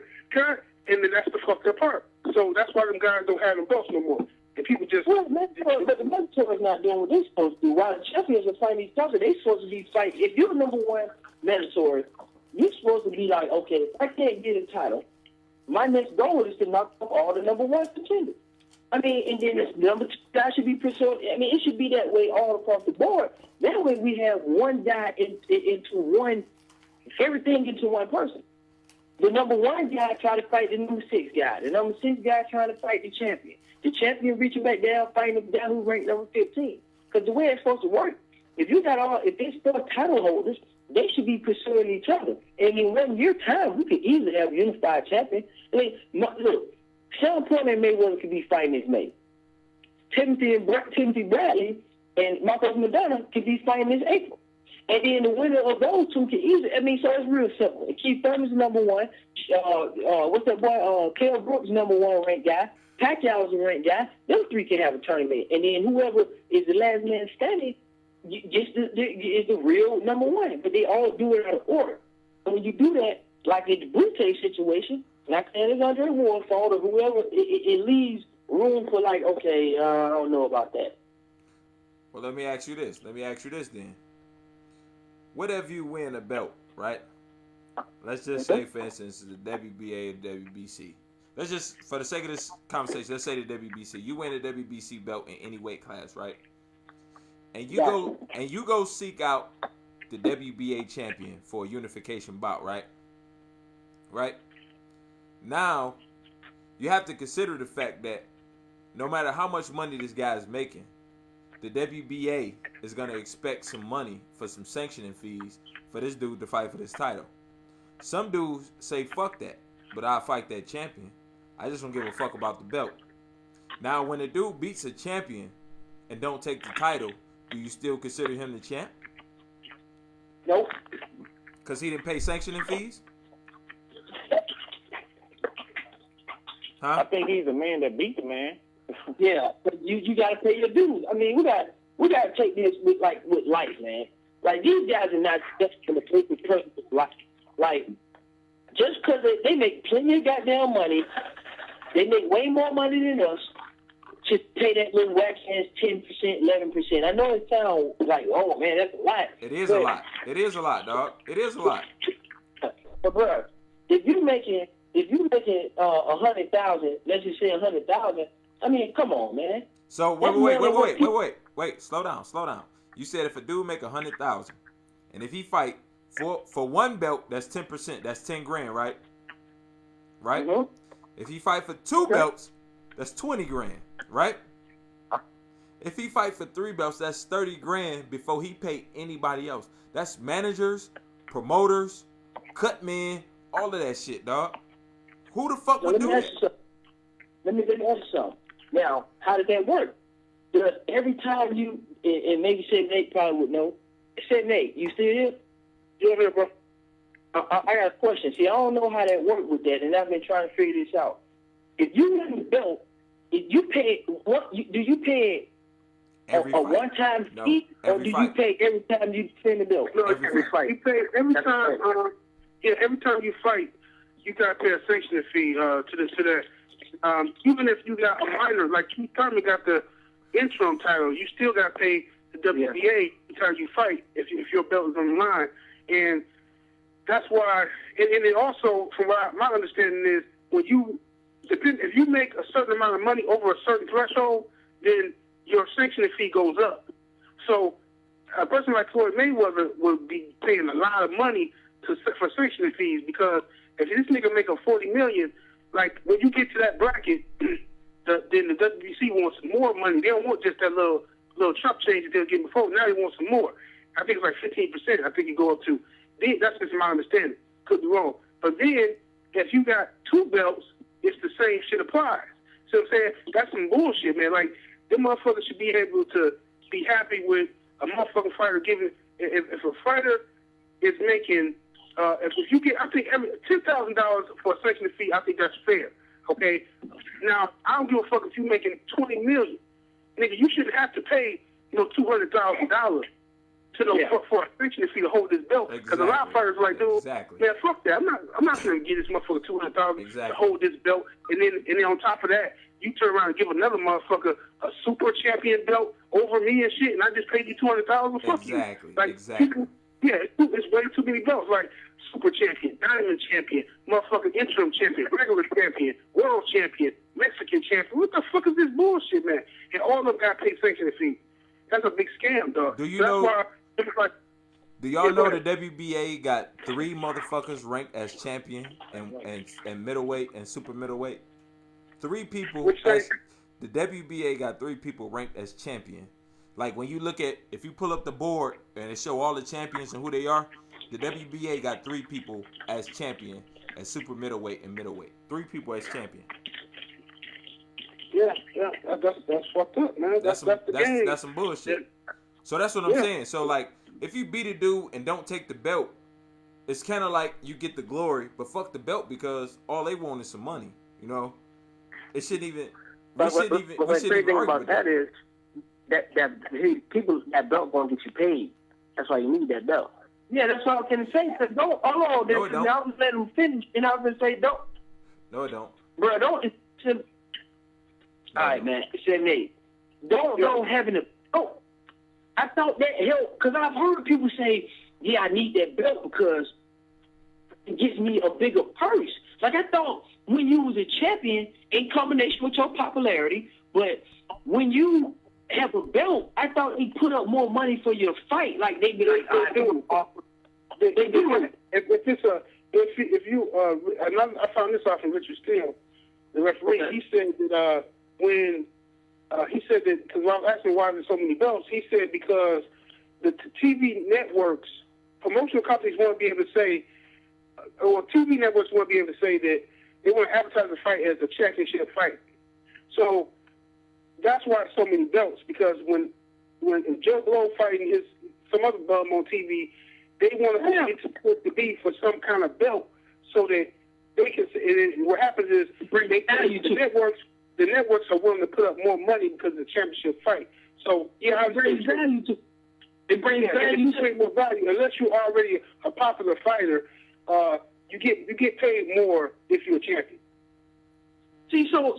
And then that's the fucked up part. So that's why them guys don't have them belts no more. And people just... Well, but the mandatory's not doing what they're supposed to do. While the champions are fighting each other, they're supposed to be fighting. If you're number 1 mandatory, you're supposed to be like, okay, if I can't get a title, my next goal is to knock off all the number 1 contenders. I mean, and then the number 2 guy should be pursued. I mean, it should be that way all across the board. That way we have one guy everything into one person. The number 1 guy try to fight the number 6 guy. The number 6 guy trying to fight the champion. The champion reaching back down, fighting the guy who ranked number 15. Because the way it's supposed to work, if there's 4 title holders, they should be pursuing each other. And in 1 year time, we could easily have a unified champion. I mean, look, Sean Portman and Mayweather could be fighting this May. Timothy Bradley and Marcos Madonna could be fighting this April. And then the winner of those 2 can easily, I mean, so it's real simple. Keith Thurman's number 1. What's that boy? Kell Brooks, number 1 ranked guy. Pacquiao's a ranked guy. Those 3 can have a tournament. And then whoever is the last man standing is the real number 1. But they all do it out of order. And when you do that, like in the Brute situation, not saying it's Andre Ward's fault or whoever, it leaves room for like, okay, I don't know about that. Well, let me ask you this then. What if you win a belt, right? Let's just say, for instance, the WBA or WBC. Let's just, for the sake of this conversation, let's say the WBC. You win the WBC belt in any weight class, right? And you go seek out the WBA champion for a unification bout, right? Right? Now, you have to consider the fact that no matter how much money this guy is making, the WBA is going to expect some money for some sanctioning fees for this dude to fight for this title. Some dudes say, fuck that, but I'll fight that champion. I just don't give a fuck about the belt. Now, when a dude beats a champion and don't take the title, do you still consider him the champ? Nope. Because he didn't pay sanctioning fees? Huh? I think he's the man that beat the man. Yeah, but you got to pay your dues. I mean, we got to take this with life, man. Like, these guys are not just going to take the person like just because they make plenty of goddamn money, they make way more money than us to pay that little wax ass 10%, 11%. I know it sounds like, oh man, that's a lot. It is a lot. It is a lot, dog. It is a lot. But bro, if you making 100,000, let's just say 100,000. I mean, come on, man. So wait. Slow down. You said if a dude make 100,000, and if he fight for one belt, that's 10%. That's 10 grand, right? Right. Mm-hmm. If he fight for 2 belts, that's 20 grand, right? If he fight for 3 belts, that's 30 grand before he pay anybody else. That's managers, promoters, cut men, all of that shit, dog. Who the fuck would do that? Let me ask you something. Now, how did that work? Every time you, and maybe said Nate probably would know. Said Nate, you still here? Yeah, here, bro. I got a question. See, I don't know how that worked with that, and I've been trying to figure this out. If you win the belt, if you pay do you pay a one-time fee, or do you pay every time you defend the belt? No, every fight. You pay every time. Every time you fight, you gotta pay a sanctioning fee to that. Even if you got a minor, like Keith Thurman got the interim title, you still gotta pay the WBA every time you fight if your belt is on the line, and that's why. And it also, from what my understanding is, if you make a certain amount of money over a certain threshold, then your sanctioning fee goes up. So a person like Floyd Mayweather would be paying a lot of money for sanctioning fees, because if this nigga make a $40 million, like when you get to that bracket, then the WBC wants more money. They don't want just that little chump change that they were getting before. Now they want some more. I think it's like 15%. I think you go up to. That's just my understanding. Could be wrong. But then if you got two belts, it's the same shit applies. So I'm saying that's some bullshit, man. Like, them motherfuckers should be able to be happy with a motherfucking fighter giving. If a fighter is making, if you get, I think $10,000 for a sanctioning fee, I think that's fair. Okay. Now I don't give a fuck if you're making $20 million, nigga. You shouldn't have to pay $200,000 for a sanctioning fee to hold this belt. Because a lot of fighters are like, dude, man, fuck that. I'm not gonna give this motherfucker $200,000 to hold this belt, and then on top of that, you turn around and give another motherfucker a super champion belt over me and shit, and I just paid you $200,000. Fuck you. Like, people, it's way too many belts. Like super champion, diamond champion, motherfucking interim champion, regular champion, world champion, Mexican champion. What the fuck is this bullshit, man? And all of them got paid sanctioning fees. That's a big scam, dog. Do you know? Do y'all know the WBA got 3 motherfuckers ranked as champion and middleweight and super middleweight? 3 people. The WBA got 3 people ranked as champion. Like when you look at, if you pull up the board and it show all the champions and who they are, the WBA got 3 people as champion, as super middleweight and middleweight. 3 people as champion. Yeah, that's fucked up, man. That's some bullshit. Yeah. So that's what I'm saying. So like, if you beat a dude and don't take the belt, it's kind of like you get the glory, but fuck the belt, because all they want is some money. You know, it shouldn't even. We shouldn't even argue with that. Is that that belt won't get you paid. That's why you need that belt. Yeah, that's what I can say. Don't. I was letting him finish, and I was gonna say don't. No, it don't. Bro, don't. All right, man. Nate, don't having a belt. I thought that helped, because I've heard people say, "Yeah, I need that belt because it gives me a bigger purse." Like, I thought when you was a champion, in combination with your popularity, but when you have a belt, I thought they put up more money for your fight. Like, they be like, they do. I found this out from Richard Steele, the referee. Okay. He said that because I was asking why there's so many belts, he said because the TV networks, promotional companies want to be able to say, or TV networks want to be able to say that they want to advertise the fight as a championship fight. So that's why so many belts, because when Joe Blow fighting some other bum on TV, they want to get support to be for some kind of belt so that they can. And what happens is the networks are willing to put up more money because of the championship fight. So it brings value to. It brings value to more value unless you're already a popular fighter. You get paid more if you're a champion. See, so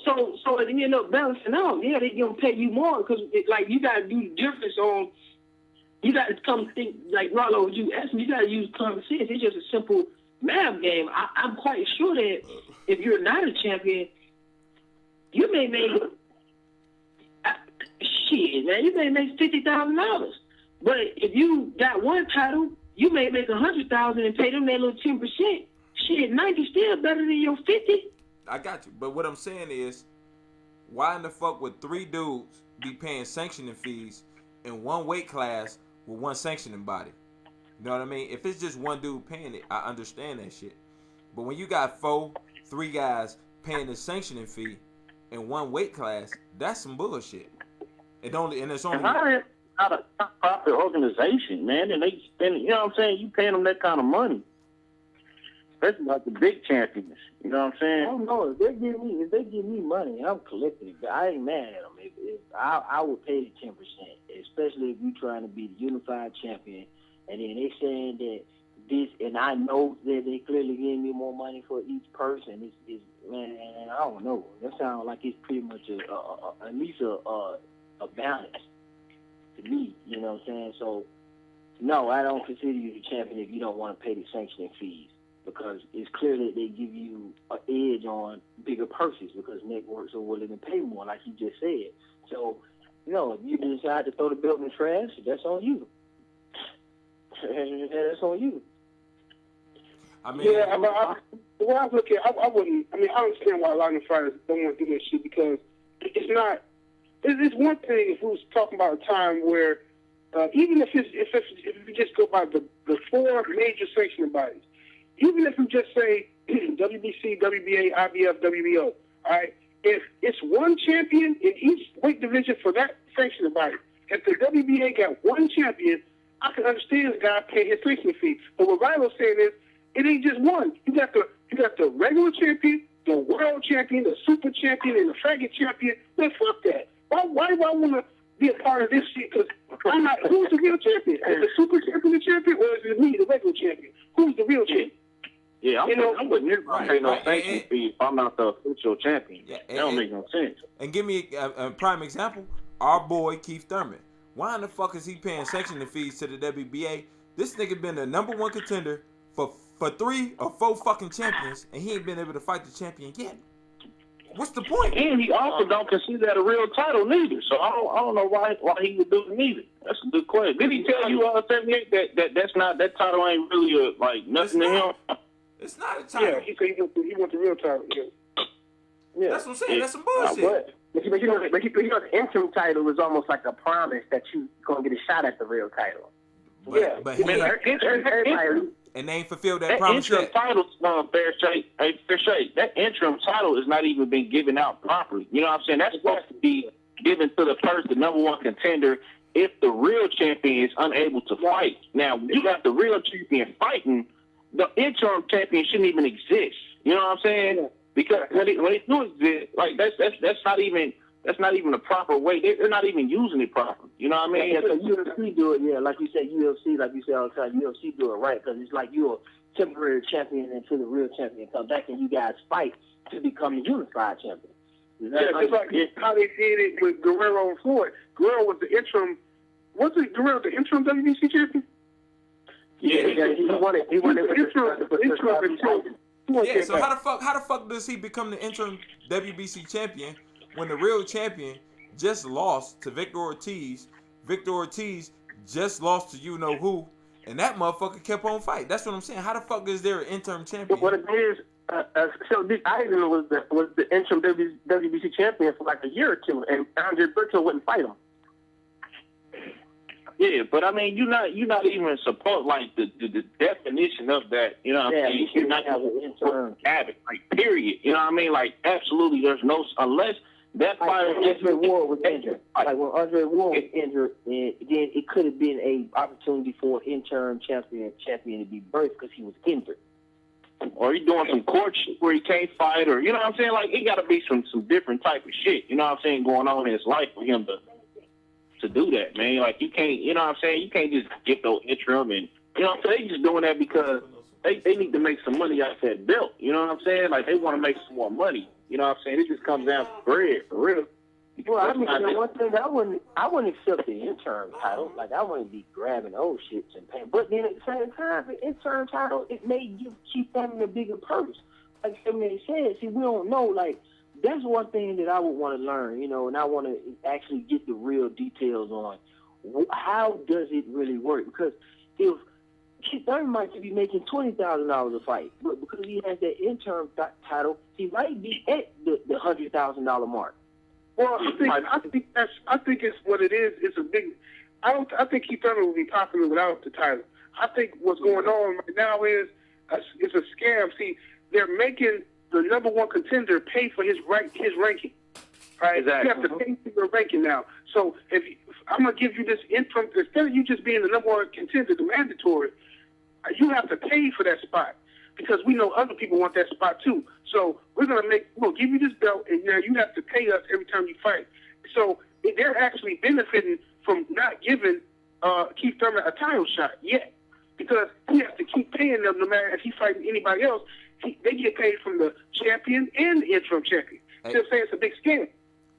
it end up balancing out. Yeah, they gonna pay you more because like you gotta do the difference on. You gotta come think like Rollo. You asked me. You gotta use common sense. It's just a simple math game. I'm quite sure that if you're not a champion, you may make shit, man. You may make $50,000. But if you got one title, you may make $100,000 and pay them that little 10%. Shit, 90 still better than your 50. I got you, but what I'm saying is, why in the fuck would 3 dudes be paying sanctioning fees in one weight class with one sanctioning body? You know what I mean? If it's just one dude paying it, I understand that shit. But when you got 3 guys paying the sanctioning fee in one weight class, that's some bullshit. It's only not a proper organization, man, and they spend. You know what I'm saying? You paying them that kind of money. especially like the big champions. You know what I'm saying? I don't know. If they give me money, I'm collecting it. I ain't mad at them. I would pay the 10%, especially if you're trying to be the unified champion, and then they saying that this, and I know that they clearly giving me more money for each person. It's man, I don't know. That sounds like it's pretty much at least a balance to me. You know what I'm saying? So no, I don't consider you the champion if you don't want to pay the sanctioning fees, because it's clear that they give you an edge on bigger purses because networks are willing to pay more, like you just said. So, if you decide to throw the belt in the trash, that's on you. That's on you. I mean, yeah, when I look at, I wouldn't. I mean, I understand why a lot of fighters don't want to do that shit, because it's not. It's one thing if we was talking about a time where, even if you just go by the four major sanctioning bodies, even if you just say WBC, WBA, IBF, WBO, all right. If it's one champion in each weight division for that sanctioning body, if the WBA got one champion, I can understand the guy paying his sanctioning fee. But what Rilo's saying is, it ain't just one. You got the regular champion, the world champion, the super champion, and the faggot champion. Man, fuck that. Why do I want to be a part of this shit? Because I'm not. Who's the real champion? Is the super champion the champion, or is it me, the regular champion? Who's the real champion? Yeah, I wouldn't never pay no sanction fee if I'm not the official champion. Yeah, that don't make no sense. And give me a prime example. Our boy Keith Thurman. Why in the fuck is he paying sanctioning fees to the WBA? This nigga been the #1 contender for 3 or 4 fucking champions, and he ain't been able to fight the champion yet. What's the point? And he also don't consider that a real title neither. So I don't know why he would do it neither. That's a good question. Did he tell you 78 that title ain't really nothing to him? It's not a title. Yeah, he said he wants the real title. Yeah. That's what I'm saying. That's some bullshit. But you know, the interim title is almost like a promise that you're going to get a shot at the real title. But he ain't, and they ain't fulfilled that promise interim yet. Title, Fair Shake, that interim title has not even been given out properly. You know what I'm saying? That's supposed to be given to the person, the #1 contender, if the real champion is unable to fight. Now, when you got the real champion fighting, the interim champion shouldn't even exist. You know what I'm saying? Because when it do exist, that's not even a proper way. They're not even using it properly. You know what I mean? Yeah, because UFC do it, yeah. Like you said, UFC, like you say all the time, UFC do it right, because it's like you're a temporary champion until the real champion comes back and you guys fight to become the unified champion. Yeah, just like how they did it with Guerrero and Floyd. Guerrero was the interim. Wasn't Guerrero the interim WBC champion? Yeah, he won it. He won it. Yeah, so how the fuck does he become the interim WBC champion when the real champion just lost to Victor Ortiz? Victor Ortiz just lost to you know who, and that motherfucker kept on fighting. That's what I'm saying. How the fuck is there an interim champion? What it is, so Dick Eisen was the interim WBC champion for like a year or two, and Andre Berto wouldn't fight him. Yeah, but I mean, you're not even supposed the definition of that. You know what I'm saying? You're not have it, period. You know what I mean? Absolutely, there's no unless that fighter Andre Ward was injured. Like when Andre Ward was injured, then it could have been a opportunity for an interim champion to be birthed because he was injured. Or he's doing some courtship where he can't fight, or you know what I'm saying? It got to be some different type of shit. You know what I'm saying? Going on in his life for him to do that, man. You can't, you know what I'm saying? You can't just get those interim and, you know what I'm saying? They just doing that because they need to make some money out of that belt. You know what I'm saying? They want to make some more money. You know what I'm saying? It just comes down to bread, for real. Well, I mean, one thing, I wouldn't accept the interim title. I wouldn't be grabbing those shits and paying. But then at the same time, the interim title, it may keep having a bigger purse. Like somebody said, see, we don't know, that's one thing that I would want to learn, and I want to actually get the real details on how does it really work. Because if Keith Thurman might be making $20,000 a fight, but because he has that interim title, he might be at the $100,000 mark. Well, I think it's what it is. It's a big. I think Keith Thurman will be popular without the title. I think what's going on right now is it's a scam. See, they're making the #1 contender pay for his ranking. Right? Exactly. You have to pay for your ranking now. So if I'm gonna give you this interim, instead of you just being the #1 contender, the mandatory, you have to pay for that spot. because we know other people want that spot too. So we'll give you this belt, and now you have to pay us every time you fight. So they're actually benefiting from not giving Keith Thurman a title shot yet, because he has to keep paying them no matter if he's fighting anybody else. They get paid from the champion and the interim champion. Hey. Still saying it's a big scam.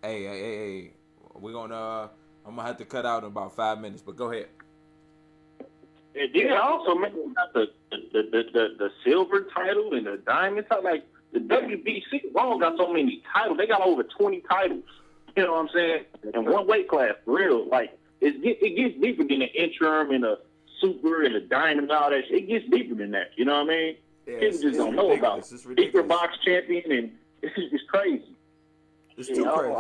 Hey. We're gonna. I'm gonna have to cut out in about 5 minutes, but go ahead. And then also, man, the silver title and the diamond title. Like, the WBC alone got so many titles. They got over 20 titles. You know what I'm saying? In one weight class, for real. Like, it gets deeper than the interim and the super and the diamond and all that shit. It gets deeper than that. You know what I mean? Yeah, People just don't know about it. It's Super ridiculous. box champion, and it's crazy. It's too crazy.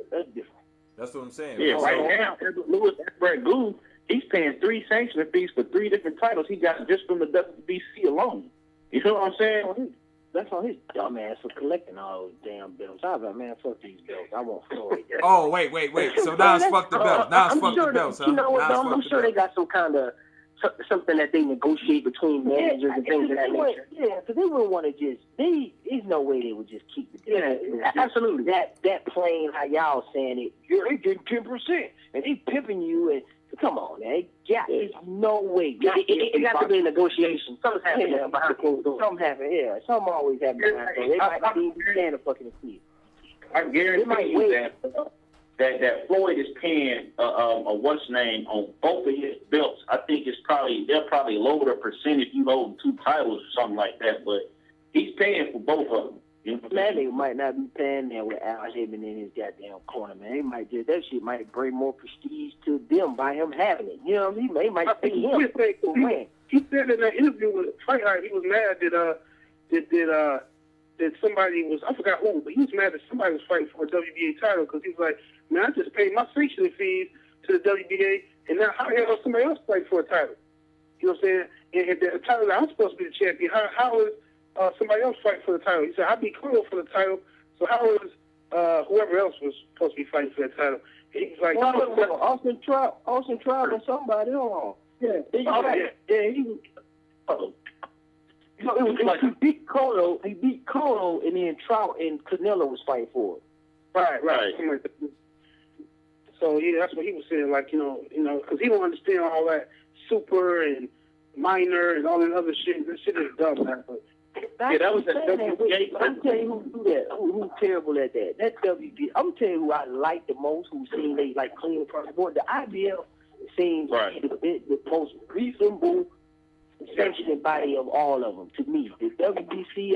That's different. That's what I'm saying. Yeah, So- right now, Lewis Brad Gould, he's paying 3 sanction fees for 3 different titles he got just from the WBC alone. You know what I'm saying? That's on his dumb ass for collecting all those damn belts. I was like, man, fuck these belts. I want Floyd. Oh, wait. So now it's fuck the belts. Now it's fuck the belts, huh? You know what, Now it's though? fuck I'm the sure they belts. got some kind of something that they negotiate between managers and things of that nature. Yeah, because they wouldn't want to just. There's no way they would just keep it. Yeah, absolutely. That plain how y'all saying it. You're getting 10%, and they pimping you. And come on, man. Yeah, there's no way. It got to be a negotiation. Something's happening behind closed doors. Something happened. Yeah, something always happens behind closed doors. They might not even stand a fucking seat. I guarantee you that Floyd is paying a what's name on both of his belts. I think they'll probably lower the percentage if you hold 2 titles or something like that, but he's paying for both of them. You know? Man, they might not be paying there with Al Heyman in his goddamn corner, man. They might just, that shit might bring more prestige to them by him having it. You know what I mean? They might pay him to win. He said in that interview with Fight Night, he was mad that somebody was, I forgot who, but he was mad that somebody was fighting for a WBA title, because he was like, man, I just paid my sanctioning fees to the WBA, and now how the hell is somebody else fighting for a title? You know what I'm saying? And the title that I'm supposed to be the champion, how is somebody else fighting for the title? He said, I beat Cole for the title, so how is whoever else was supposed to be fighting for that title? And he was like, Austin Trout or somebody. Hold on. Yeah. He was. So it was like he beat Colo, and then Trout and Canelo was fighting for it. Right. So yeah, that's what he was saying. Like, you know, because he don't understand all that super and minor and all that other shit. This shit is dumb, man. But yeah, that was that WBA. I'm telling you who do that. Who's terrible at that? That WBA. I'm telling you who I like the most. Who seems they like clean across the board. The IBF seems the most reasonable sanctioning body of all of them to me. The WBC,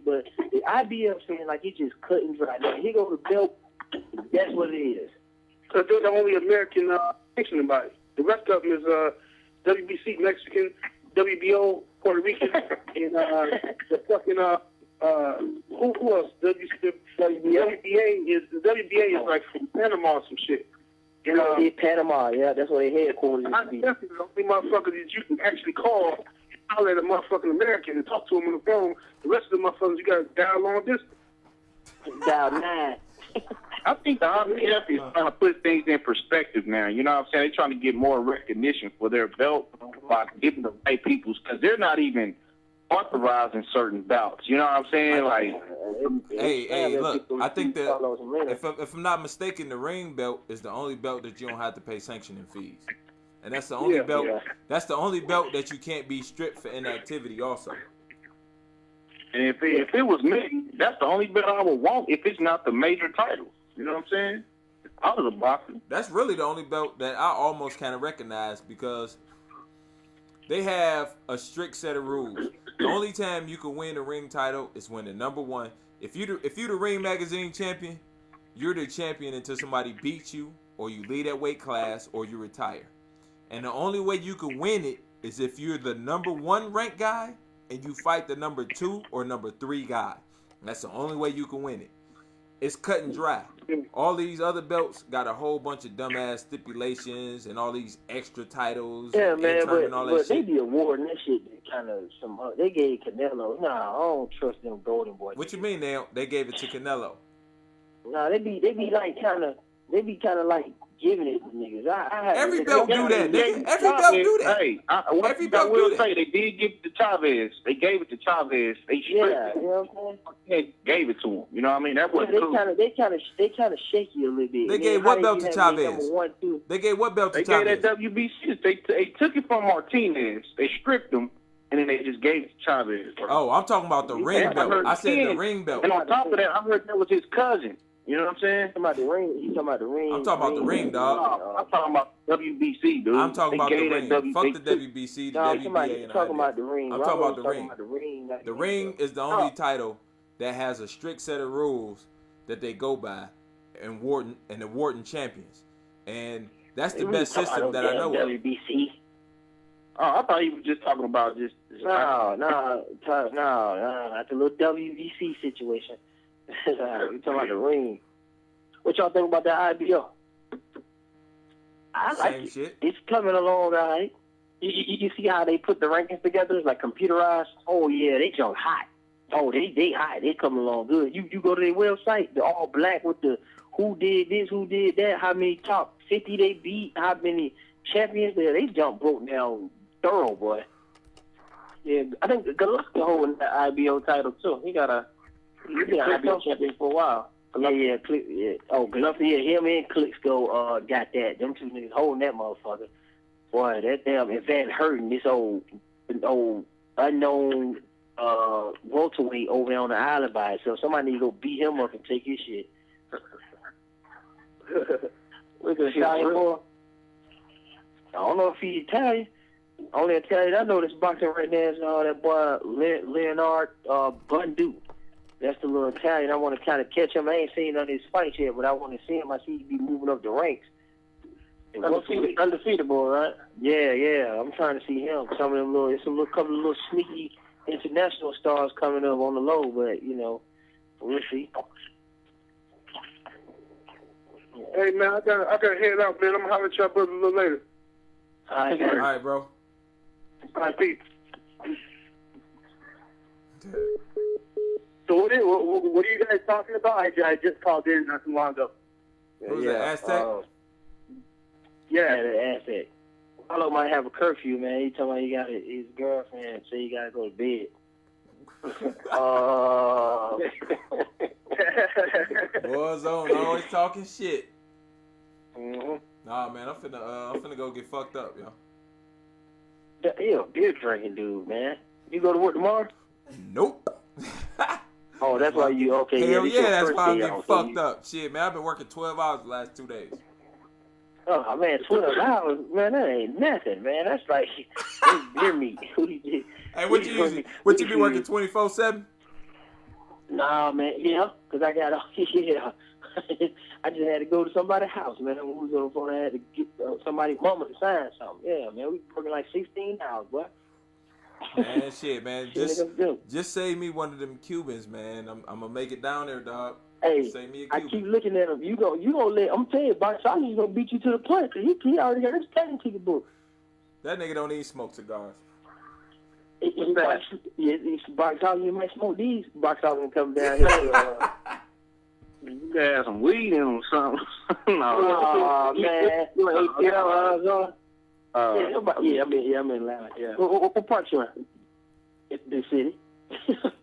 but the IBF seems like it's just cut and dry. Now, here go the belt. That's what it is. So they're the only American sanctioning body. The rest of them is WBC, Mexican, WBO, Puerto Rican, and the fucking who else? WBA is like from Panama or some shit. Panama, yeah, that's where their headquarters I is. definitely the only motherfucker that you can actually call and holler at a motherfucking American and talk to him on the phone. The rest of the motherfuckers, you got to dial long distance. Dial 9. I think the IBF is trying to put things in perspective now. You know what I'm saying? They're trying to get more recognition for their belt by giving the right peoples, because they're not even authorizing certain bouts. You know what I'm saying? Like, hey, look, I think that if I'm not mistaken, the ring belt is the only belt that you don't have to pay sanctioning fees, and that's the only belt. Yeah. That's the only belt that you can't be stripped for inactivity, also. And if it was me, that's the only belt I would want if it's not the major title. You know what I'm saying? I was a boxer. That's really the only belt that I almost kind of recognize, because they have a strict set of rules. The only time you can win a ring title is when the number one. If you the Ring Magazine champion, you're the champion until somebody beats you, or you lead that weight class, or you retire. And the only way you can win it is if you're the number 1 ranked guy and you fight the number 2 or number 3 guy. And that's the only way you can win it. It's cut and dry. All these other belts got a whole bunch of dumbass stipulations and all these extra titles. Yeah, and man, but they shit. be awarding that shit kind of some. They gave Canelo. Nah, I don't trust them Golden Boys. What you mean they gave it to Canelo? Nah, they be like kind of they be kind of like giving it to niggas. I Every belt do that, nigga. Every belt do that. Hey, Every belt will do say that. they did give it to Chavez. They gave it to Chavez. They stripped you know what I'm saying? it. Gave it to him. You know what I mean? That was Yeah, cool. they kind of shaky a little bit. They And gave then what how belt you to have their Chavez? number 1, 2. They gave what belt to They gave Chavez? that WBC. They took it from Martinez. They stripped him, and then they just gave it to Chavez. Oh, I'm talking about the ring belt. I said the ring belt. And on top of that, I heard that was his cousin. You know what I'm saying? You talking about the ring? You talking about the ring? I'm talking about the ring, dog. I'm talking about WBC, dude. I'm talking about the gave ring. that Fuck the they WBC, the No, WBA, you and talking IBF. about the ring. I'm Robert talking about was the ring. About the ring. The ring is the only title that has a strict set of rules that they go by, and the Wharton champions, and that's the best system that I know of. WBC. Oh, I thought he was just talking about just. No, that's a little WBC situation. You talking about the ring? What y'all think about that IBO? I like Same it. shit. It's coming along, all right. You see how they put the rankings together? It's like computerized. Oh yeah, they jump hot. Oh, they hot. They coming along good. You go to their website, they're all black with the who did this, who did that, how many top 50 they beat, how many champions there. They jump broke down thorough, boy. Yeah, I think Golovkin holding the IBO title too. He been an IBO champion for a while. Yeah. Oh, Golovkin, yeah, him and Klitschko got that. Them two niggas holding that motherfucker. Boy, that damn Van Herten, this old unknown welterweight over there on the island by itself. Somebody need to go beat him up and take his shit. Look at Italian boy. I don't know if he's Italian. Only Italian I know that's boxing right now is that boy Leonard Bundu. That's the little Italian. I want to kind of catch him. I ain't seen none of his fights yet, but I want to see him. I see he be moving up the ranks. Undefeated boy, right? Yeah. I'm trying to see him. Some of them couple of little sneaky international stars coming up on the low, but we'll see. Hey man, I gotta head out, man. I'm gonna holler at y'all brothers a little later. All right, All right, bro. All right, peace. So what are you guys talking about? I just called in not too long ago. Who's that, Aztec? Yeah, the Aztec. Paulo might have a curfew, man. He talking about he got his girlfriend, so he gotta go to bed. Warzone always talking shit. Mm-hmm. Nah, man, I'm finna go get fucked up, yo. He a beer drinking dude, man. You go to work tomorrow? Nope. Oh, that's why you okay? Hell yeah, that's why I'm day getting off, so fucked up. Shit, man, I've been working 12 hours the last 2 days. Oh man, 12 hours, man. That ain't nothing, man. That's like that's beer meat. Hey, what you be working 24/7? Nah, man. Yeah, cause I got I just had to go to somebody's house, man. When we was on the phone, I had to get somebody's mama to sign something. Yeah, man. We working like 16 hours, boy. Man, shit, man. Just save me one of them Cubans, man. I'm gonna make it down there, dog. Hey, save me a I Cuban. keep looking at him. You gonna let? I'm telling you, Box Sausage gonna beat you to the punch. Cause he already got his plane ticket book. That nigga don't even smoke cigars. Box Sausage, you might smoke these. Box Sausage gonna come down here. You gotta have some weed in them or something. Oh man, I'm in Atlanta. Yeah. What part you in? The city.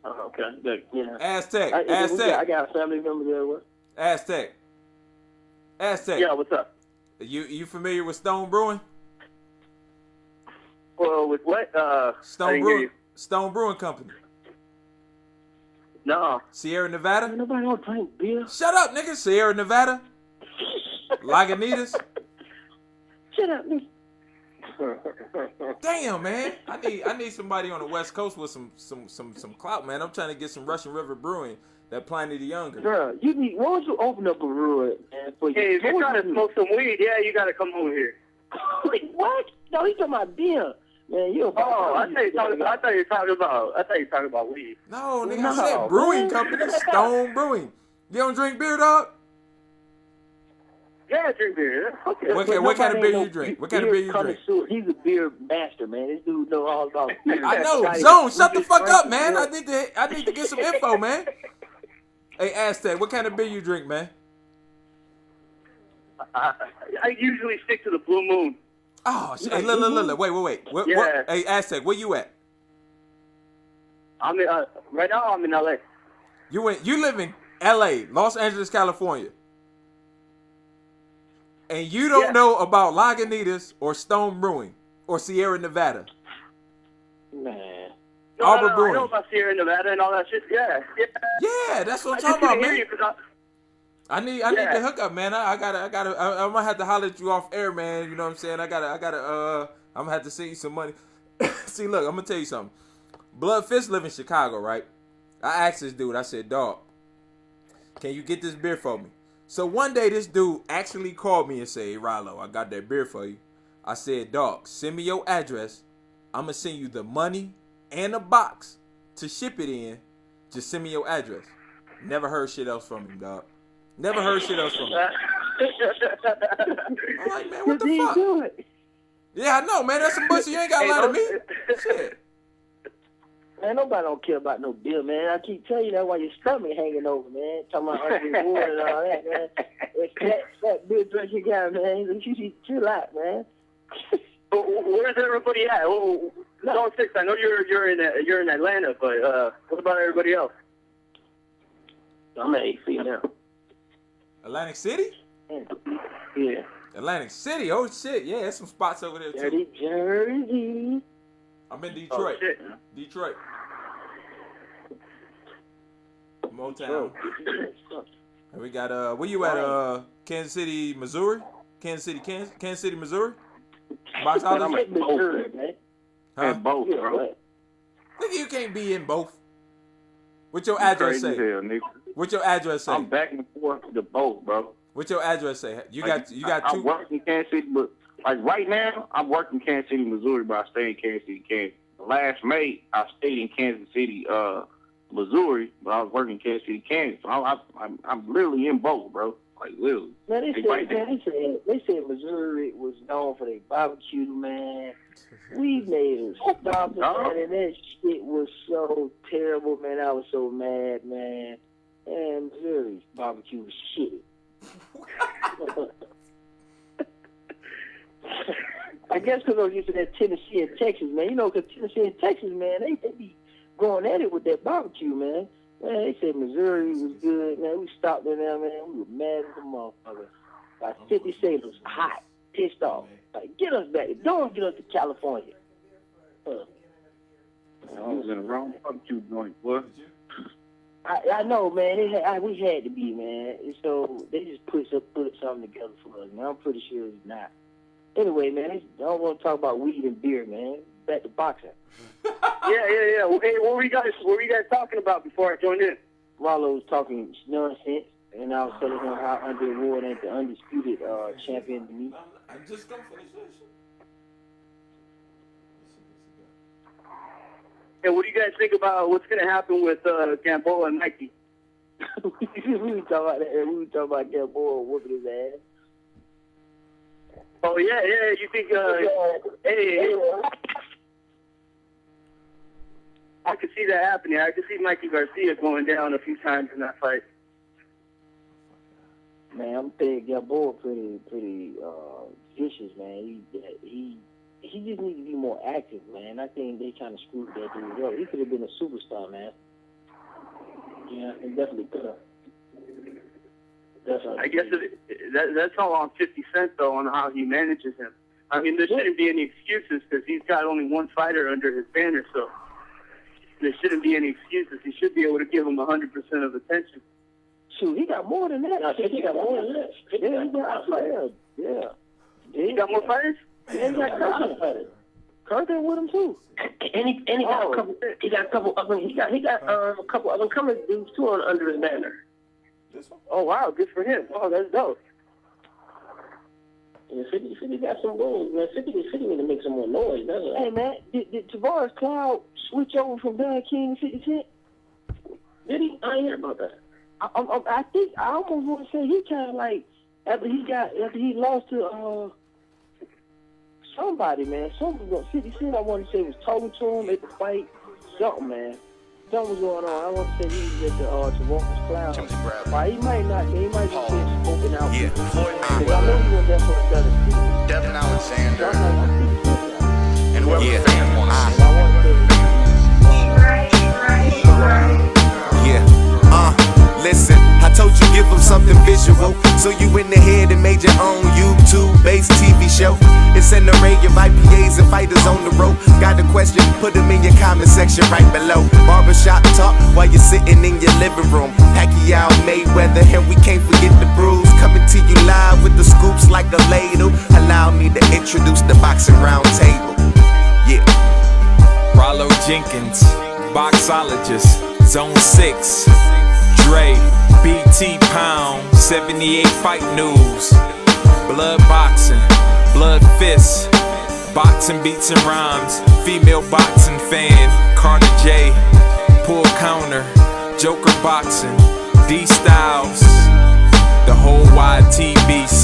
Oh, okay. Good. Yeah. Aztec. I got a family member there. What? Aztec. Yeah, what's up? You familiar with Stone Brewing? Well, with what? Stone Brewing Company. No. Sierra Nevada. Nobody don't drink beer. Shut up, nigga. Sierra Nevada. Lagunitas. Shut up, nigga. Damn, man. I need somebody on the West Coast with some clout, man. I'm trying to get some Russian River Brewing that Pliny the Younger. Girl, why don't you open up a brewery, man? Hey, if you're trying to smoke some weed, yeah, you gotta come over here. Wait, what? No, he's talking about beer. Man, you. Oh, I thought you were talking about weed. No, nigga, I said brewing company, Stone Brewing. You don't drink beer, dog? Yeah, I drink beer. Okay. What kind of beer you drink? What kind of beer you drink? He's a beer master, man. This dude knows all about beer. I know. Zone, shut the fuck up, man. I need to get some info, man. Hey, Aztec, what kind of beer you drink, man? I usually stick to the Blue Moon. Oh, shit. Hey, look. Wait. What, hey, Aztec, where you at? I'm in, right now I'm in LA. You live in LA, Los Angeles, California. And you don't know about Lagunitas or Stone Brewing or Sierra Nevada. Man. Arbor No, Brewing. I know about Sierra Nevada and all that shit. Yeah, that's what I'm talking about, man. I need Yeah. the hookup, man. I'm gonna have to holler at you off air, man. You know what I'm saying? I'm gonna have to send you some money. See, look, I'm gonna tell you something. Blood Fist live in Chicago, right? I asked this dude, I said, dog, can you get this beer for me? So one day this dude actually called me and said, hey, Rallo, I got that beer for you. I said, dog, send me your address. I'm gonna send you the money and a box to ship it in. Just send me your address. Never heard shit else from him, dog. Never heard shit else from him. I'm like, man, what the fuck? Yeah, I know, man. That's some bullshit. You ain't got to lie to me. Shit. Man, nobody don't care about no bill, man. I keep telling you that while your stomach hanging over, man. Talking about unrewarded and all that, man. That bill drink you got, man. You chill out, man. Where's everybody at? Zone 6, I know you're in Atlanta, but what about everybody else? I'm at AC now. Atlantic City? Yeah. Atlantic City? Oh, shit. Yeah, there's some spots over there, too. Dirty Jersey. I'm in Detroit. Oh, shit. Detroit. Motown. And we got, where you at, Kansas City, Missouri? Kansas City, Missouri? Box I'm office? at both, man. Huh? At both, bro. Nigga, you can't be in both. What your address say? Hell, nigga. What your address say? I'm back and forth to both, bro. What your address say? You got two. I work in Kansas City, but like right now, I'm working in Kansas City, Missouri, but I stay in Kansas City, Kansas. Last May, I stayed in Kansas City, Missouri, but I was working in Kansas City, Kansas. So I'm literally in both, bro. Like literally. Man, they said Missouri was known for their barbecue, man. We made a stop at that, and that shit was so terrible, man. I was so mad, man. And Missouri's barbecue was shit. I guess because I was used to that Tennessee and Texas, man. You know, because Tennessee and Texas, man, they be going at it with that barbecue, man. Man, they said Missouri was good, man. We stopped in there, man. We were mad as a motherfucker. Like 50 Cent was hot, pissed off. Like, get us back. Don't get us to California. I was in the wrong barbecue joint, boy. I know, man. We had to be, man. And so they just put something together for us, man. I'm pretty sure it's not. Anyway, man, I don't want to talk about weed and beer, man. Back to boxing. Yeah. Well, hey, what were you guys talking about before I joined in? Rollo was talking nonsense, and I was telling him how Andre Ward ain't the undisputed champion to me. I'm just gonna finish this. Hey, what do you guys think about what's going to happen with Gamboa and Nike? we were talking about that. We were talking about Gamboa whooping his ass. Oh yeah. You think? Hey. I could see that happening. I could see Mikey Garcia going down a few times in that fight. Man, I'm thinking Gamboa pretty vicious, man. He just needs to be more active, man. I think they kind of screwed that dude up. He could have been a superstar, man. Yeah, he definitely could have. I guess that's all on 50 Cent, though, on how he manages him. I mean, there shouldn't be any excuses because he's got only one fighter under his banner, so there shouldn't be any excuses. He should be able to give him 100% of attention. Shoot, he got more than that. I think he got more than that. Yeah, he got fighters. Yeah. He got more fighters? Yeah, he got fighters. Carter with him too. And he got a couple. He got a couple of them. He got a couple of them coming dudes too under his banner. Oh wow, good for him. Oh, that's dope. Yeah, 50 got some goals, man. 50 need to make some more noise, doesn't it? Hey man, did Tavares Cloud switch over from Don King to 50 Cent? Did he? I ain't hear about that. I think I almost want to say he kind of like after he lost to somebody, man. 50 Cent, I want to say was talking to him at the fight, something, man. something was going on. I want to say he was at the Tawakas Cloud. He might not. He might just been smoking out. Yeah. Because I know he went there for another season. Devin Alexander, Yeah. and whoever the fan wants. Yeah. Listen, I told you give them something visual. So you in the head and made your own YouTube-based TV show. It's an array of IPAs and fighters on the road. Got a question? Put them in your comment section right below. Barbershop talk while you're sitting in your living room. Pacquiao, Mayweather, and we can't forget the brews. Coming to you live with the scoops like a ladle. Allow me to introduce the boxing round table. Yeah. Rollo Jenkins, boxologist, Zone 6. Dre, BT Pound, 78 Fight News. Blood boxing, blood fists, boxing beats and rhymes. Female boxing fan, Carter J. Pull counter, Joker boxing, D Styles. The whole YTBC.